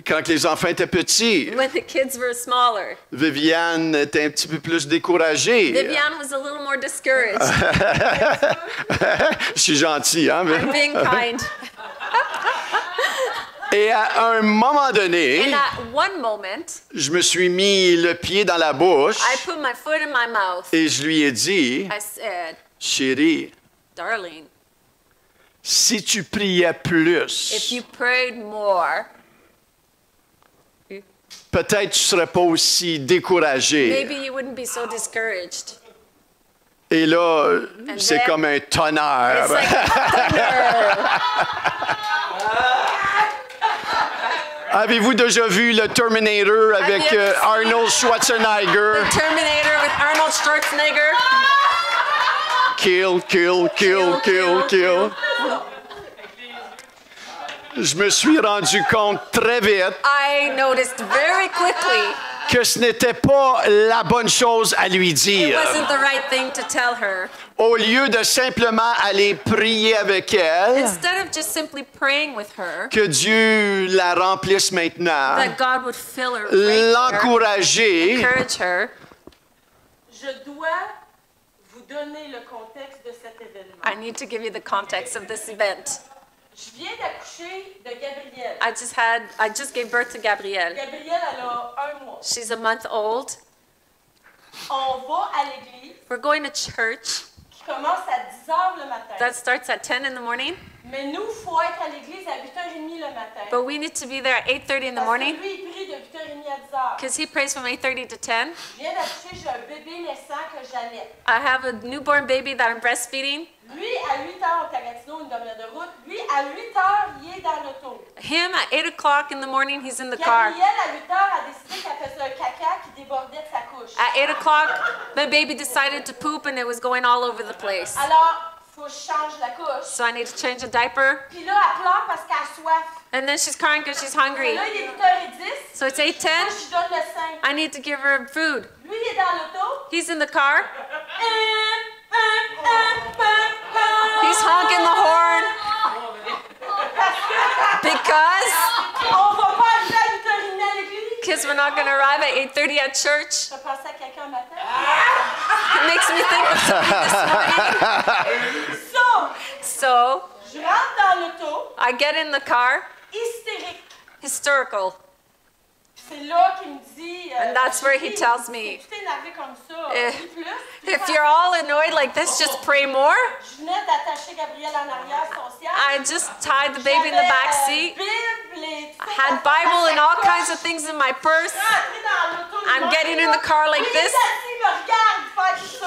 quand les enfants étaient petits, when the kids were smaller, Viviane était un petit peu plus découragée. Viviane was a little more discouraged. Je suis gentil, hein? mais- I'm being kind. Et à un moment donné, And at one moment, je me suis mis le pied dans la bouche I put my foot in my mouth. et je lui ai dit, I said, chérie, darling, si tu priais if plus, you prayed more, peut-être tu ne serais pas aussi découragée. maybe you wouldn't be so discouraged. Et là, c'est then- comme un tonnerre. It's like thunder. Avez-vous déjà vu le Terminator avec Have you ever seen Arnold Schwarzenegger? The Terminator with Arnold Schwarzenegger. Kill, kill, kill, kill, kill. Je me suis rendu compte très vite I noticed very quickly que ce n'était pas la bonne chose à lui it dire. wasn't the right thing to tell her. Au lieu de simplement aller prier avec elle, Instead of just simply praying with her, que Dieu la remplisse maintenant, that God would fill her, right there, l'encourager, encourage her. Je dois vous donner le contexte de cet événement. I need to give you the context of this event. Je viens d'accoucher de Gabrielle. I just gave birth to Gabrielle. Gabrielle, elle a 1 mois. She's a month old. On va à l'église We're going to church. qui commence à 10 h le matin. That starts at 10 in the morning, Mais nous, il faut être à l'église à 8h30 le matin. but we need to be there at 8:30 in the Parce morning que lui, il prie de 8h30 à 10 h. because he prays from 8:30 to 10. Je viens d'accoucher, j'ai un bébé naissant que j'allais. I have a newborn baby that I'm breastfeeding. Lui, à 8 h, on est à Gatineau, une demi-heure de route. Lui, à 8 h, il est dans l'auto. Him at 8 o'clock in the morning, he's in the car. Gabrielle, à 8 h, a décidé qu'elle faisait un caca qui débordait de sa couche. At 8 o'clock, the baby decided to poop and it was going all over the place. Alors, il faut que je change la couche. So I need to change the diaper. Puis là, elle pleure parce qu'elle a soif. And then she's crying because she's hungry. Là, il est 8h10. So it's Moi, 8:10. je lui donne le sein. I need to give her food. Lui, il est dans l'auto. He's in the car. He's honking the horn because On va pas arriver à 8h30 à l'église. we're not going to arrive at 8:30 at church. T'as pensé à quelqu'un un matin? It makes me think of something this morning. So Je rentre dans l'auto, I get in the car, hystérique. hysterical. C'est là qu'il me dit. And that's where he tells me, Si tu es énervé comme ça, Eh, dis plus. If you're all annoyed like this, just pray more. Je venais d'attacher Gabrielle en arrière son siège. I just tied the baby in the back seat. I had Bible and all kinds of things in my purse. I'm getting in the car like this.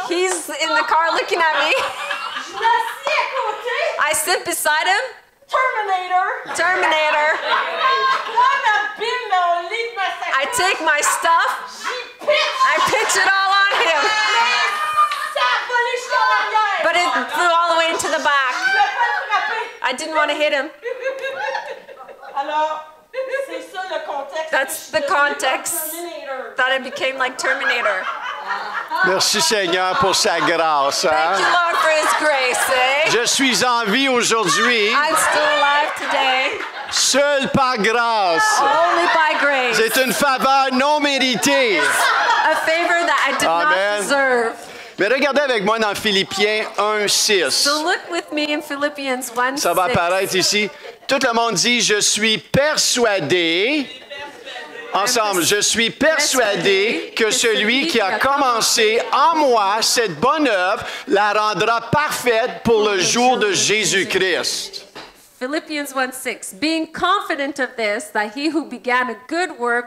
He's in the car looking at me. Je l'assis à côté. I sit beside him. Terminator. Terminator. Moi, ma bille, mon livre, ma sacoche. I take my stuff. J'y pitch. I pitch it all on him. Ça a volé jusqu'en arrière. But it flew all the way into the Je back. voulais pas le frapper. I didn't want to hit him. Alors, c'est ça le contexte. That's que je the suis devenue context. comme Terminator. That I became like Terminator. Merci Seigneur pour sa grâce. Thank you, Hein? Lord, for His grace, eh? Je suis en vie aujourd'hui, I'm still alive today, seul par grâce. only by grace. C'est une faveur non méritée. A favor that I did Amen. not deserve. Mais regardez avec moi dans Philippiens 1:6. So look with me in Philippians 1:6. Ça va apparaître ici. Tout le monde dit, je suis persuadé. Ensemble, je suis persuadé que celui qui a commencé en moi cette bonne œuvre la rendra parfaite pour le jour de Jésus-Christ. Philippians 1:6. Being confident of this, that he who began a good work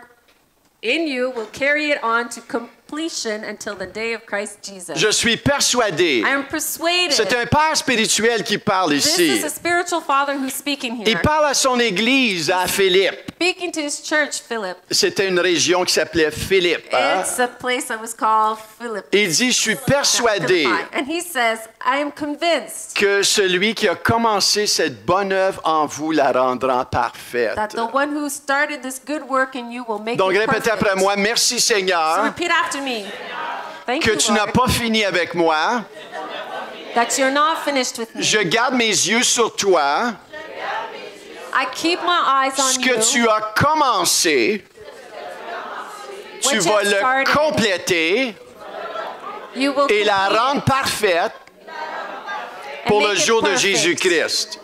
in you will carry it on to completion until the day of Christ Jesus. Je suis persuadé. I am persuaded. C'est un père spirituel qui parle This ici. is a spiritual father who's speaking here. Il parle à son église, à Philippe. speaking to his church, Philip. C'était une région qui s'appelait Philippe. Hein? It's a place that was called Philip. Il dit, je suis persuadé And he says, I am convinced que celui qui a commencé cette bonne œuvre en vous la rendra parfaite. that the one who started this good work in you will make Donc it répétez perfect. après moi, merci So Seigneur repeat after me. Thank que you, tu n'as Lord, pas fini avec moi. that you're not finished with me. Je garde mes yeux sur toi. I keep my eyes Ce on que you. tu as commencé, tu What you vas have le started, compléter You will et la complete rendre it parfaite and pour make le it jour de perfect. Jésus-Christ.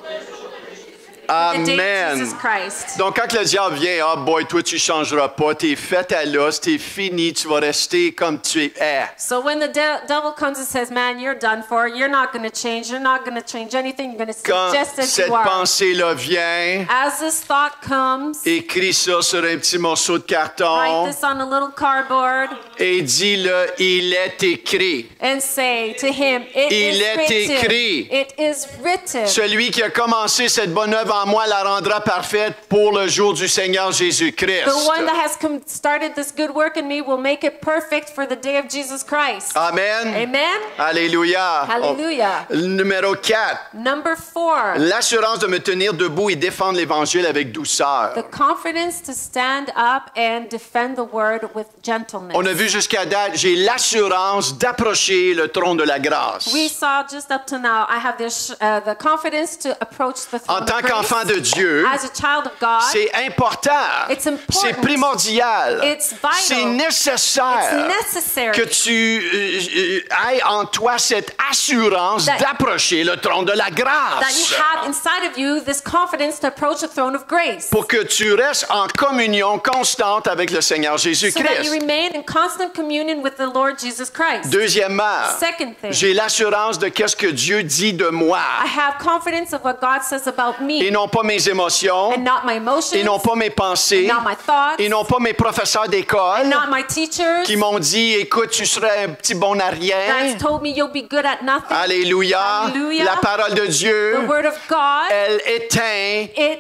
The day of Amen. Jesus Christ. Donc, quand le diable vient, ah, boy, toi, tu changeras pas, t'es fait à l'os, t'es fini, tu vas rester comme tu es. So when the devil comes and says, man, you're done for, you're not going to change, you're not going to change anything, you're going to stay Quand just as cette you are. pensée-là vient, As this thought comes, écris ça sur un petit morceau de write carton this on a little cardboard et dis-le, il est écrit. and say to him, it Il is est written. écrit. It is written. Celui qui a commencé cette bonne œuvre en moi la rendra parfaite pour le jour du Seigneur Jésus-Christ. The one that has started this good work in me will make it perfect for the day of Jesus Christ. Amen. Amen. Alléluia. Hallelujah. Numéro 4. Number 4, L'assurance de me tenir debout et défendre l'Évangile avec douceur. the confidence to stand up and defend the word with gentleness. On a vu jusqu'à date, j'ai l'assurance d'approcher le trône de la grâce. We saw just up to now, I have the confidence to approach the throne En tant of grace. qu'enfant de Dieu, As a child of God, c'est important. It's important. C'est primordial. It's vital. C'est nécessaire it's necessary que tu aies en toi cette assurance That- d'approcher le trône de la that you grâce. have inside of you this confidence to approach the throne of grace. Pour que tu restes en communion constante avec le Seigneur So that you Jésus-Christ. remain in constant communion with the Lord Jesus Christ. Deuxièmement, Second thing, j'ai l'assurance de qu'est-ce que Dieu dit de moi. I have confidence of what God says about me Et non pas mes émotions, and not my emotions, et non pas mes pensées, not my thoughts, et non pas mes professeurs d'école not my teachers qui m'ont dit, écoute, tu serais un petit bon à rien. that's told me you'll be good at nothing. Alléluia. Hallelujah. La parole de Dieu, The word of God, elle éteint it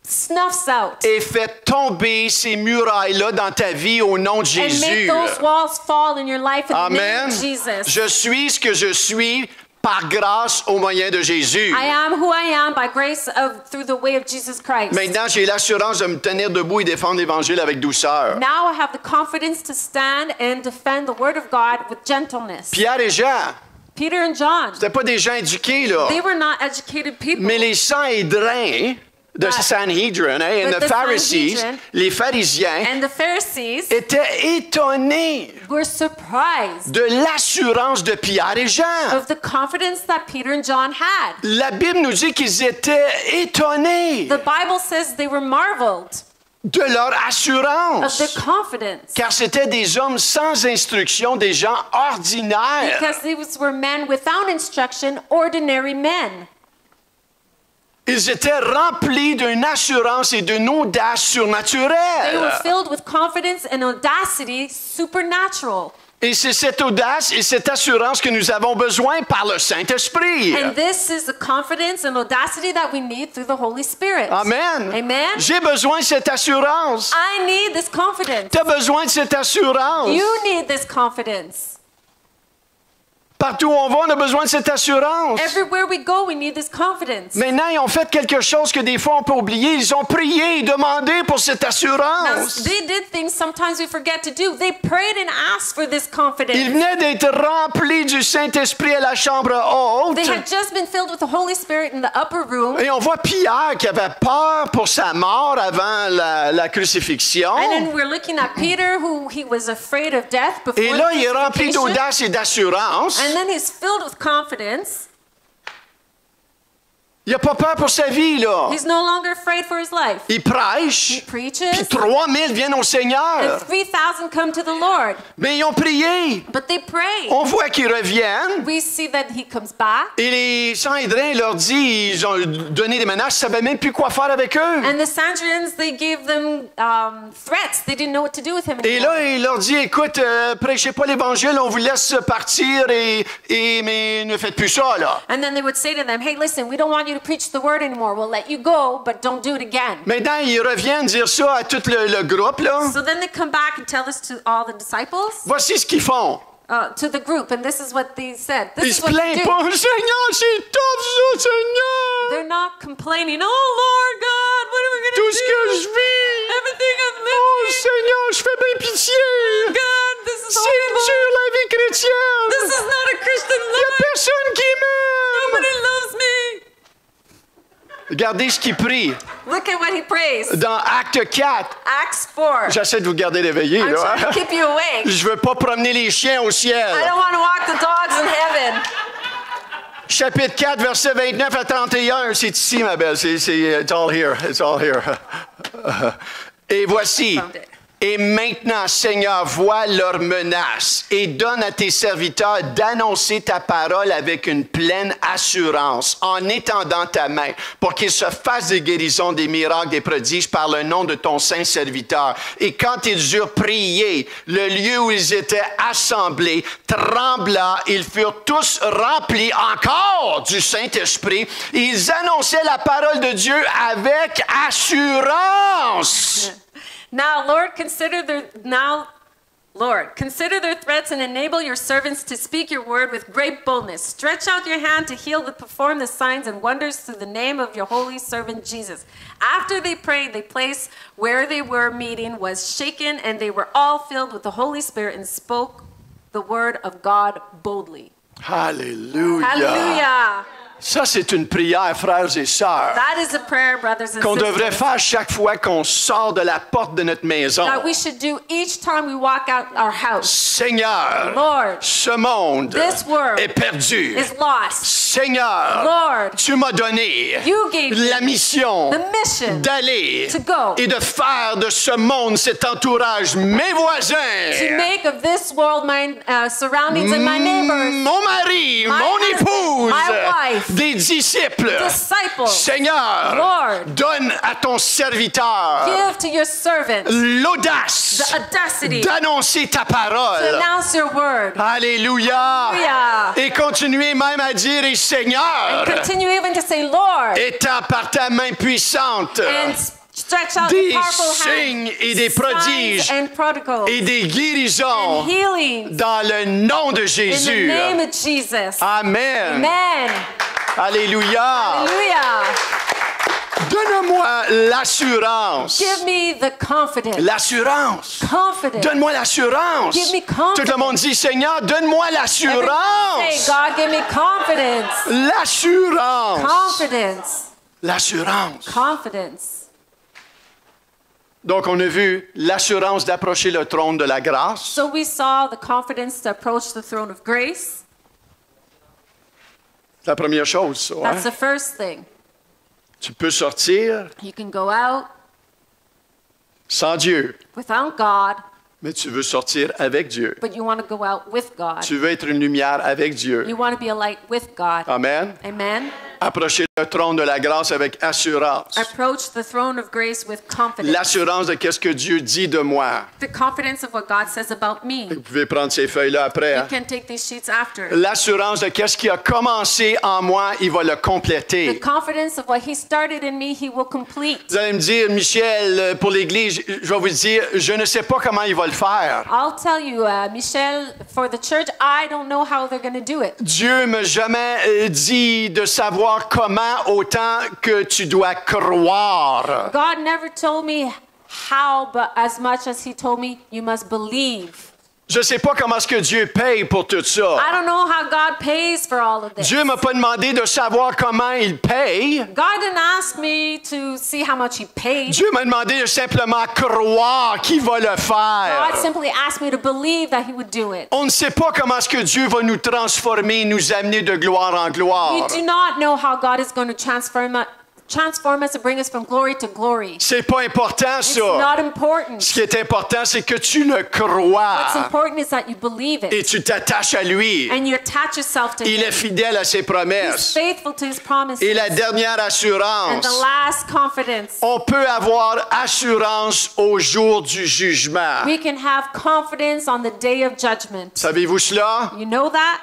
snuffs out et fait tomber ces murailles-là dans ta vie au nom de and make Jésus. those walls fall in your life in the name Amen. of Jesus. Je suis ce que je suis par grâce au moyen de Jésus. I am who I am by grace through the way of Jesus Christ. Maintenant, j'ai l'assurance de me tenir debout et défendre l'Évangile avec douceur. Now I have the confidence to stand and defend the word of God with gentleness. Pierre et Jean, Peter and John, c'était pas des gens éduqués, là. they were not educated people. Mais les Sanhédrins de Sanhedrin hein, and But the the Pharisees, Sanhedrin les pharisiens, And the Pharisees étaient étonnés were surprised de l'assurance de Pierre et Jean. of the confidence that Peter and John had. La Bible nous dit qu'ils étaient étonnés The Bible says they were marveled de leur of assurance, their confidence car c'étaient des hommes sans instruction, des gens ordinaires. because these were men without instruction, ordinary men. Ils étaient remplis d'une assurance et d'une audace They were surnaturelle. filled with confidence and audacity, supernatural. Et c'est cette audace et cette assurance que nous avons besoin par le Saint-Esprit. And this is the confidence and audacity that we need through the Holy Spirit. Amen. Amen. J'ai besoin de cette assurance. I need this confidence. Tu as besoin de cette assurance. You need this confidence. Partout où on va, on a besoin de cette assurance. Everywhere we go, we need this confidence. Maintenant, ils ont fait quelque chose que des fois on peut oublier. Ils ont prié et demandé pour cette Now, assurance. they did things sometimes we forget to do. They prayed and asked for this confidence. Ils venaient d'être remplis du Saint-Esprit à la chambre haute. They had just been filled with the Holy Spirit in the upper room. Et on voit Pierre qui avait peur pour sa mort avant la crucifixion. And then we're looking at Peter, who he was afraid of death before Et là, the il est rempli crucifixion. d'audace et d'assurance. And then he's filled with confidence. Il n'a pas peur pour sa vie, là. He's no longer afraid for his life. Il prêche. He preaches. Puis 3000 viennent au Seigneur. And 3,000 come to the Lord. Mais ils ont prié. But they pray. On voit qu'ils reviennent. We see that he comes back. Et les Sanhédrins leur disent, ils ont donné des menaces, ils ne savaient même plus quoi faire avec eux. And the Sanhedrins, they gave them threats. They didn't know what to do with him Et anymore. là, il leur dit, écoute, prêchez pas l'Évangile, on vous laisse partir, mais ne faites plus ça, là. And then they would say to them, hey, listen, we don't want you to preach the word anymore. We'll let you go, but don't do it again. Maintenant, ils reviennent dire ça à tout le groupe, là. So then they come back and tell this to all the disciples, Voici ce qu'ils font. to the group, and this is what they said. Ils This se is what they plaignent do. pas. Seigneur, c'est tough ça, Seigneur. They're not complaining, oh Lord God, what are we going Tout to ce do? que je vis. Everything I've Oh, lived. Seigneur, je fais bien pitié. God, this is C'est horrible. dur la vie chrétienne. This is not a Christian Il n'y a life. personne qui m'aime. Nobody loves me. Regardez ce qu'il prie Look at what he prays. dans Acte 4. Acts 4. J'essaie de vous garder réveillés, I'm là. trying to keep you awake. Je veux pas promener les chiens au ciel. I don't want to walk the dogs in heaven. Chapitre 4, versets 29 à 31. C'est ici, ma belle. It's all here. It's all here. Et voici. Found it. Et maintenant, Seigneur, vois leurs menaces et donne à tes serviteurs d'annoncer ta parole avec une pleine assurance en étendant ta main pour qu'ils se fassent des guérisons, des miracles, des prodiges par le nom de ton saint serviteur. Et quand ils eurent prié, le lieu où ils étaient assemblés trembla, ils furent tous remplis encore du Saint-Esprit et ils annonçaient la parole de Dieu avec assurance. Lord, consider their threats and enable your servants to speak your word with great boldness. Stretch out your hand to heal, to perform the signs and wonders through the name of your holy servant Jesus. After they prayed, the place where they were meeting was shaken, and they were all filled with the Holy Spirit and spoke the word of God boldly. Hallelujah. Hallelujah. Ça, c'est une prière, frères et sœurs, That is a prayer, brothers and qu'on devrait sisters, faire chaque fois qu'on sort de la porte de notre maison. that we should do each time we walk out our house. Seigneur, Lord, ce monde this world est perdu. is lost. Seigneur, Lord, tu m'as donné you gave me la mission the mission d'aller to go. et de faire de ce monde, cet entourage, mes to voisins, make of this world my surroundings and my neighbors, mon mari, my mon husband, épouse, my wife, des disciples. disciples. Seigneur, Lord, donne à ton serviteur give to your servant l'audace the audacity to d'annoncer ta parole. announce your word. Alléluia. Hallelujah. Et continuer même à dire, et Seigneur, Continue even to say, Lord, étends par ta main puissante and stretch out des your powerful signes hand, et des prodiges signs and prodigals, et des guérisons and healings dans le nom de in the Jésus. name of Jesus. Amen. Amen. Alléluia. Hallelujah. Donne-moi l'assurance. Give me the confidence. L'assurance. Confidence. Donne-moi l'assurance. Give me confidence. Tout le monde dit, Seigneur, donne-moi Everybody l'assurance. say, God, give me confidence. L'assurance. Confidence. L'assurance. Confidence. Donc, on a vu l'assurance d'approcher le trône de la grâce. So we saw the confidence to approach the throne of grace. C'est la première chose, ça, hein? That's the first thing. Tu peux sortir You can go out sans Dieu, without God, mais tu veux sortir avec Dieu. but you want to go out with God. Tu veux être une lumière avec Dieu. You want to be a light with God. Amen. Amen. Approcher le trône de la grâce avec assurance. Approach the throne of grace with confidence. L'assurance de qu'est-ce que Dieu dit de moi. The confidence of what God says about me. Vous pouvez prendre ces feuilles-là après. You Hein? can take these sheets after. L'assurance de qu'est-ce qui a commencé en moi, il va le The compléter. confidence of what He started in me, He will complete. Vous allez me dire, Michel, pour l'Église, je vais vous dire, je ne sais pas comment il va le faire. I'll tell you, Michelle, for the church, I don't know how they're going to do it. Dieu m'a jamais dit de savoir comment autant que tu dois croire. God never told me how, but as much as He told me, you must believe. Je ne sais pas comment est-ce que Dieu paye pour tout ça. I don't know how God pays for all of this. Dieu m'a pas demandé de savoir comment il paye. God didn't ask me to see how much He paid. Dieu m'a demandé de simplement croire qu'il va le God faire. simply asked me to believe that He would do it. On ne sait pas comment est-ce que Dieu va nous transformer, nous amener de gloire en gloire. We do not know how God is going to transform us and bring us from glory to glory. C'est pas important It's ça. not important. Ce qui est important, c'est que tu le What's crois important is that you believe et it tu t'attaches à lui. and you attach yourself to Il est Him. fidèle à ses He's promesses. faithful to His promises. Et la dernière And assurance, the last confidence, on peut avoir assurance au jour du jugement. we can have confidence on the day of judgment. Savez-vous cela? You know that?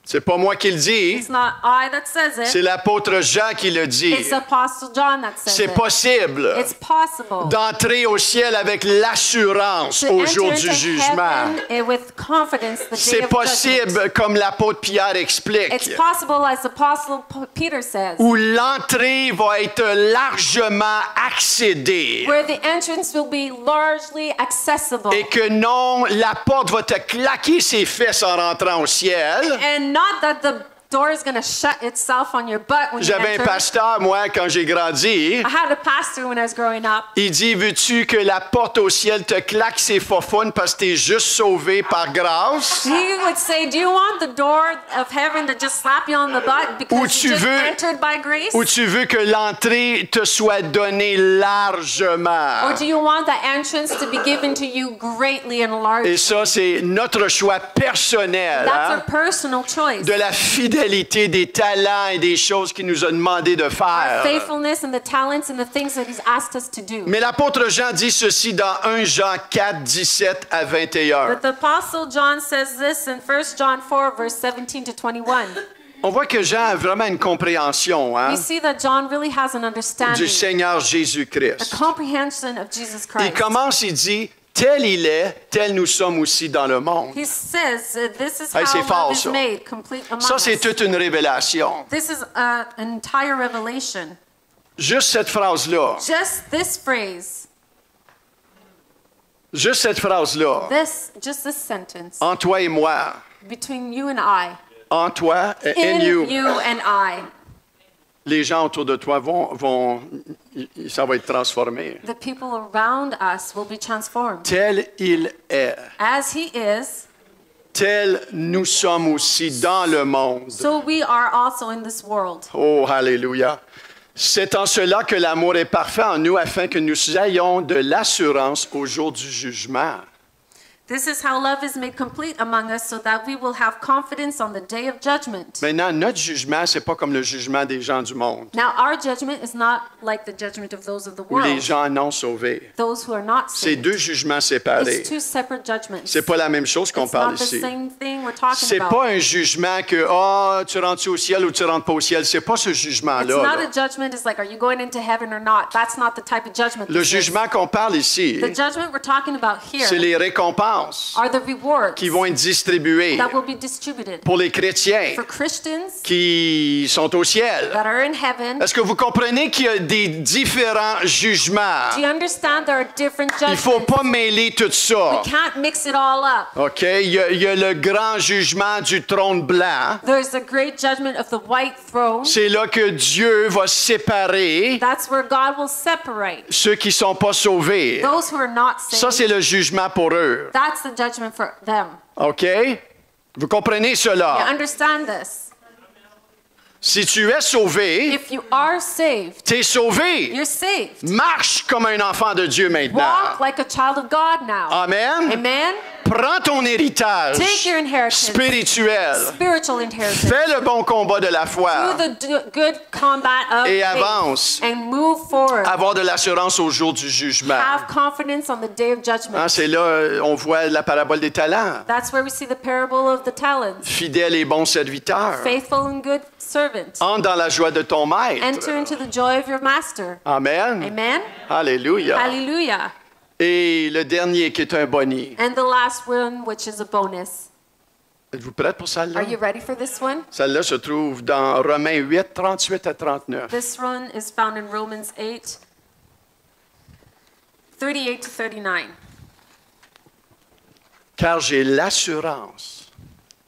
C'est pas moi qui le dis, It's not I that says c'est it. l'apôtre Jean qui le dit. It's Apostle John that says C'est it. possible It's possible d'entrer au ciel avec l'assurance to au enter jour into du jugement. heaven with confidence the day C'est of judgment. possible, comme l'apôtre Pierre explique, It's possible, as Apostle Peter says, où l'entrée va être largement accédée where the entrance will be largely accessible. et que non, la porte va te claquer ses fesses en rentrant au ciel. And not that the door is going to shut itself on your butt when you J'avais un enter. pasteur, moi, quand j'ai grandi. I had a pastor when I was growing up. Il dit, veux-tu que la porte au ciel te claque ses fofounes parce que t'es juste sauvé par grâce? He would say, do you want the door of heaven to just slap you on the butt Ou because tu you just veux- entered by grace? Ou tu veux que l'entrée te soit donnée largement? Or do you want the entrance to be given to you greatly and largely? Et ça, c'est notre choix personnel, That's hein, our personal choice. de la fidélité, des talents et des choses qu'il nous a demandé de Our faire. faithfulness and the talents and the things that He's asked us to do. Mais l'apôtre Jean dit ceci dans 1 Jean 4, 17 à 21. But the Apostle John says this in 1 John 4, verse 17 to 21. On voit que Jean a vraiment une compréhension, hein, We see that John really has an du understanding, Seigneur a Jésus-Christ. comprehension of Jesus Il Christ. commence, il dit, tel il est, tel nous sommes aussi dans le monde. He says, this is Hey, c'est how fort, love is ça. made complete among Ça, c'est us. toute une révélation. This is an entire revelation. Juste cette phrase-là. Just this phrase, Juste cette phrase-là. just this sentence, En toi et moi. between you and I, En toi et in in you. you and I, Les gens autour de toi ça va être transformé. the people around us will be transformed. Tel il est, As He is, tel nous sommes aussi dans le monde. so we are also in this world. Oh, alléluia. C'est en cela que l'amour est parfait en nous afin que nous ayons de l'assurance au jour du jugement. This is how love is made complete among us so that we will have confidence on the day of judgment. Maintenant, notre jugement, c'est pas comme le jugement des gens du monde, Now, our judgment is not like the judgment of those of the ou les world, gens non sauvés. those who are not C'est saved. deux jugements séparés. It's two separate judgments. C'est pas la même chose qu'on It's parle not the ici. same thing we're talking C'est about. pas un jugement que tu rentres au ciel ou tu rentres pas au ciel. C'est pas ce It's jugement-là. not là. a judgment. It's like, are you going into heaven or not? That's not the type of judgment. Le this is. jugement qu'on parle ici, The judgment we're talking about here c'est les récompenses are the rewards qui vont être distribuées that will be distributed pour les chrétiens for Christians qui sont au ciel. that are in heaven. Est-ce que vous comprenez qu'il y a des différents jugements? Do you understand there are different Il ne faut judgments? pas mêler tout ça. We can't mix it all up. OK? Il y a le grand jugement du trône blanc. There's the great judgment of the white throne. C'est là que Dieu va séparer That's where God will separate ceux qui ne sont pas sauvés. those who are not Ça, saved. c'est le jugement pour eux. That's the judgment for them. OK? Vous comprenez You cela? understand this? Si tu es sauvé, If you are saved, tu es sauvé. you're saved. Marche comme un enfant de Dieu maintenant. Walk like a child of God now. Amen. Amen? Prends ton héritage Take your inheritance, spirituel. spiritual inheritance. Fais le bon combat de la Do foi. the good combat of Et faith avance. and move forward. Avoir de l'assurance au jour du jugement. Have confidence on the day of judgment. Hein, c'est là, on voit la parabole des talents. That's where we see the parable of the talents. Fidèle et bon serviteur. Faithful and good servant. Entre dans la joie de ton maître. Enter into the joy of your master. Amen. Amen? Alléluia. Hallelujah. Et le dernier qui est un boni. And the last one, which is a bonus. Êtes-vous prête pour celle-là? Are you ready for this one? Celle-là se trouve dans Romains 8, 38 à 39. This one is found in Romans 8, 38 to 39. Car j'ai l'assurance.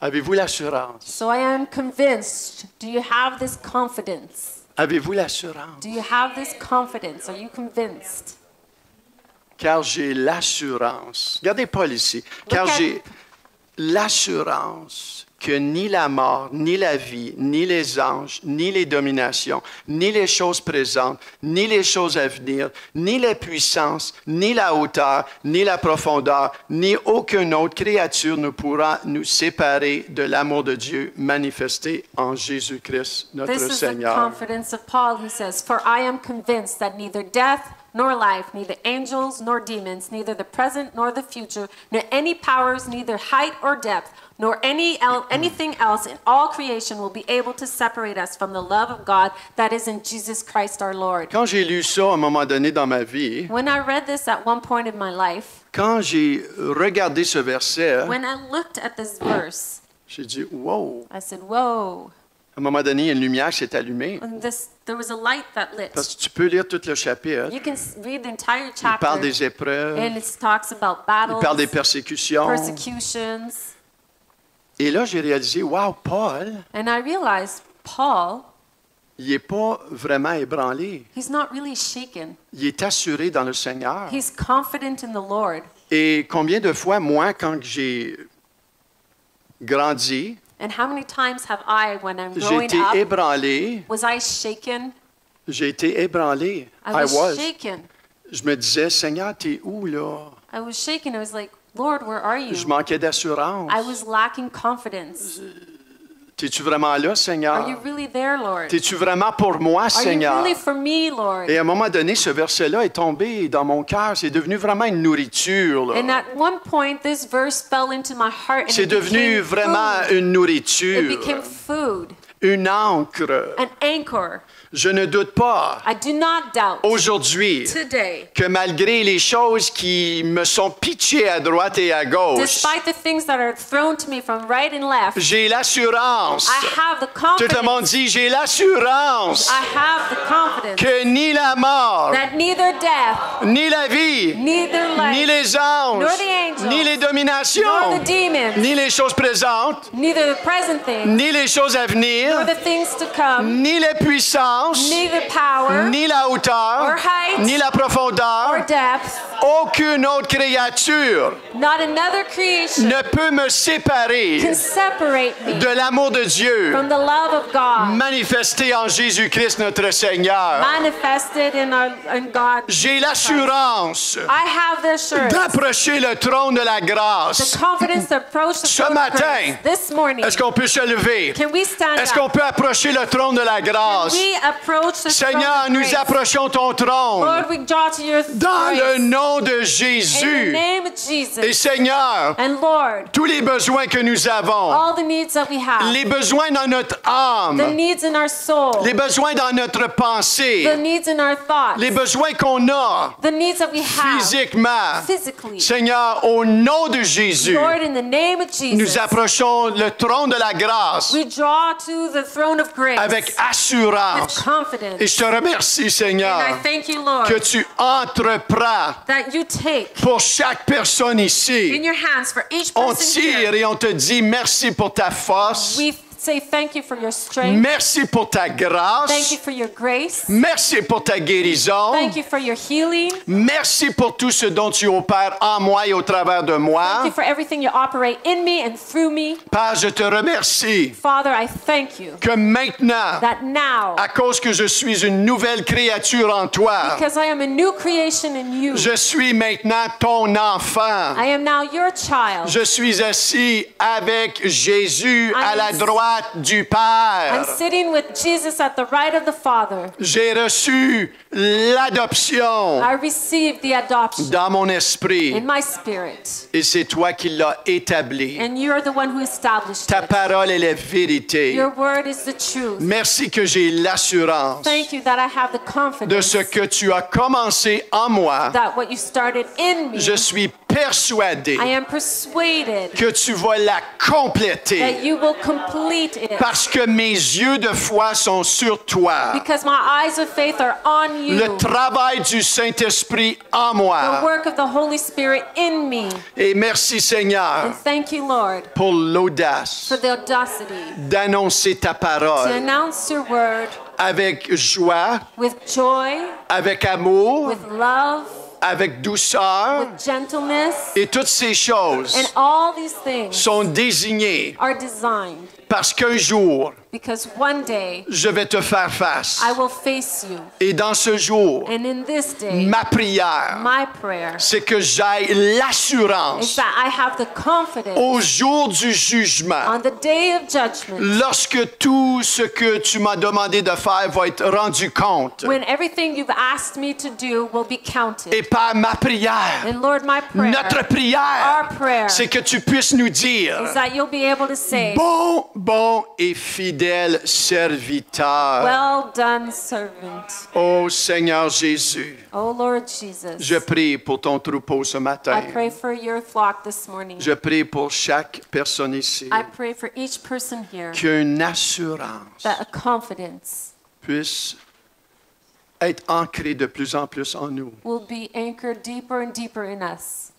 Avez-vous l'assurance? So I am convinced. Do you have this confidence? Avez-vous l'assurance? Do you have this confidence? Are you convinced? Car j'ai l'assurance. Regardez Paul ici. Car Look at- j'ai l'assurance que ni la mort, ni la vie, ni les anges, ni les dominations, ni les choses présentes, ni les choses à venir, ni les puissances, ni la hauteur, ni la profondeur, ni aucune autre créature ne pourra nous séparer de l'amour de Dieu manifesté en Jésus-Christ, notre This is the Seigneur. confidence of Paul. He says, "For I am convinced that neither death, nor life, neither angels nor demons, neither the present nor the future, nor any powers, neither height or depth, nor anything else in all creation will be able to separate us from the love of God that is in Jesus Christ our Lord. Quand j'ai lu ça à un moment donné dans ma vie, When I read this at one point in my life, quand j'ai regardé ce verset, when I looked at this verse, j'ai dit, wow! I said, whoa. À un moment donné, une lumière s'est allumée. And there was a light that lit. Parce que tu peux lire tout le chapitre. You can read the entire Il parle chapter, des épreuves, and it talks about il battles, parle des persécutions. persecutions. Et là, j'ai réalisé, wow, Paul, And I realized Paul, il n'est pas vraiment ébranlé. he's not really shaken. Il est assuré dans le Seigneur. He's confident in the Lord. Et combien de fois, moi, quand j'ai grandi, And how many times have I, when I'm j'ai growing été up, ébranlé. was I shaken? J'ai été ébranlé. I was shaken. Je me disais, Seigneur, t'es où, là? I was shaken. I was like, Lord, where are you? Je manquais d'assurance. I was lacking confidence. T'es-tu vraiment là, Are you Seigneur? really there, Lord? T'es-tu vraiment pour moi, Are you Seigneur? really for me, Lord? Et à un moment donné, ce verset-là est tombé dans mon cœur. C'est devenu vraiment une nourriture, là. And at one point, this verse fell into my heart and C'est it devenu became vraiment food. une It nourriture, became food, une encre. an anchor. Je ne doute pas I do not doubt aujourd'hui today, que malgré les choses qui me sont pitchées à droite et à gauche, despite the things that are thrown to me from right and left, j'ai l'assurance. I have the Tout le monde confidence. dit, j'ai l'assurance I have the confidence que ni la mort, that neither death, ni la vie, neither ni life, les anges, nor the angels, ni les nor dominations, the demons, ni les choses présentes, neither the present things, ni les choses à nor venir, the things to come, ni les puissances, neither power ni la hauteur, or height, ni la or profondeur, depth, aucune autre créature not another creation ne peut me séparer can separate me de l'amour de Dieu from the love of God manifesté en Jésus-Christ notre Seigneur. manifested in God. J'ai l'assurance I have the assurance, d'approcher le trône de la the grâce. confidence to approach the Ce throne of matin, grace. This morning, Est-ce qu'on peut se lever? can we stand Est-ce qu'on up? peut approcher le trône de la grâce? We approach the Seigneur, throne of nous grace. approchons ton trône Lord, we draw to your dans le grace. nom de In the Jésus. name of Et Jesus. Seigneur, And Lord, tous les besoins que nous avons, all the needs that we have, les besoins dans notre the âme, needs in our soul, les besoins dans notre the pensée, needs in our thoughts, les besoins qu'on a the needs that we have physiquement. physically. Seigneur, au nom de Jésus, Lord, in the name of nous Jesus, approchons le trône de la grâce we draw to the throne of grace avec with assurance. confidence. Et je te remercie, And I Seigneur, thank you, Lord, que tu entreprends that you take pour chaque personne in ici. your hands for each On person tire here. et on te dit merci pour ta force, We say thank you for your strength. merci pour ta Thank you grâce, for your grace. merci pour ta guérison, Thank you for your healing. merci pour tout ce dont tu opères en moi et au travers de Thank moi. you for everything you operate in me and through me. Père, je te remercie Father, I thank you que maintenant, that now, à cause que je suis une nouvelle créature en toi, because I am a new creation in you, je suis maintenant ton enfant. I am now your child. Je suis assis avec Jésus à la droite du I'm Père. sitting with Jesus at the right of the Father. J'ai reçu l'adoption I received the adoption dans mon in esprit my spirit. et c'est toi qui l'as établi. And you're the one who established Ta it. parole est la vérité. Your word is the truth. Merci que j'ai l'assurance Thank you that I have the de confidence ce que tu as commencé en moi. that what you started in me, Je suis persuadé I am persuaded que tu vas la compléter that you will complete it. parce que mes yeux de foi sont sur toi. Because my eyes of faith are on you. Le travail du Saint-Esprit en The moi. work of the Holy Spirit in me. Et merci Seigneur And thank you, Lord, pour l'audace for the audacity d'annoncer ta to parole announce your word avec joie, with joy, avec amour, with love, avec douceur. with gentleness. Et toutes ces choses And all these things sont désignées are designed parce qu'un jour, Because one day je vais te faire face. I will face you. Et dans ce jour, And in this day, ma prière, my prayer c'est que j'aie is l'assurance that I have the confidence au jour du jugement, on the day of judgment, lorsque tout ce que tu m'as demandé de faire va être rendu compte. when everything you've asked me to do will be counted. Et par ma prière, And Lord, my prayer, notre prière, our prayer, c'est que tu puisses nous dire, is that you'll be able to say, bon et fidèle serviteur. well done, servant. Ô Seigneur Jésus, Oh Lord Jesus, je prie pour ton troupeau ce matin. I pray for your flock this morning. Je prie pour chaque personne ici I pray for each person here qu'une assurance that a confidence puisse être ancrée de plus en plus en nous. will be anchored deeper and deeper in us.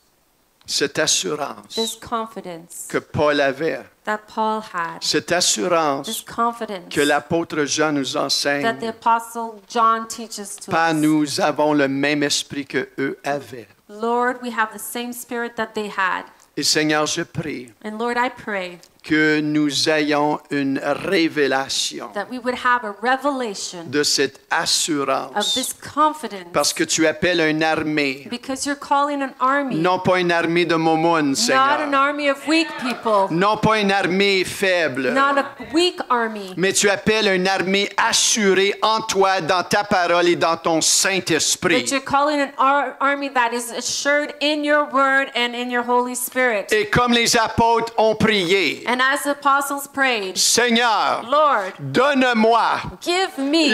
Cette assurance This confidence que Paul avait, that Paul had, cette this assurance confidence que l'apôtre Jean nous that the enseigne, Apostle John teaches to pas us. nous avons le même esprit que eux avaient. Lord, we have the same spirit that they had. Et Seigneur, je prie And Lord, I pray que nous ayons une révélation that we would have a revelation de cette of assurance. this confidence, Parce que tu appelles une armée, because you're calling an army, non pas une armée de momounes, not an Seigneur, army of weak people, non pas une armée faible, not a weak army, mais tu appelles une armée assurée en toi, dans ta parole et dans ton but Saint-Esprit. you're calling an army that is assured in your word and in your Holy Spirit. Et comme les apôtres ont prié, And as the apostles prayed, Seigneur, Lord, donne-moi give me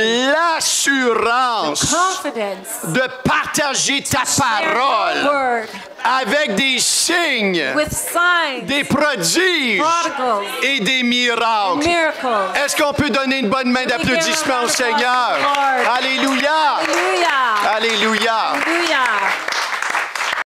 l'assurance confidence, de partager ta share your parole word avec des signes, with signs, des prodiges prodigals, et des miracles. miracles. Est-ce qu'on peut donner une bonne main d'applaudissement au Seigneur? Alléluia! Hallelujah. Alléluia! Hallelujah.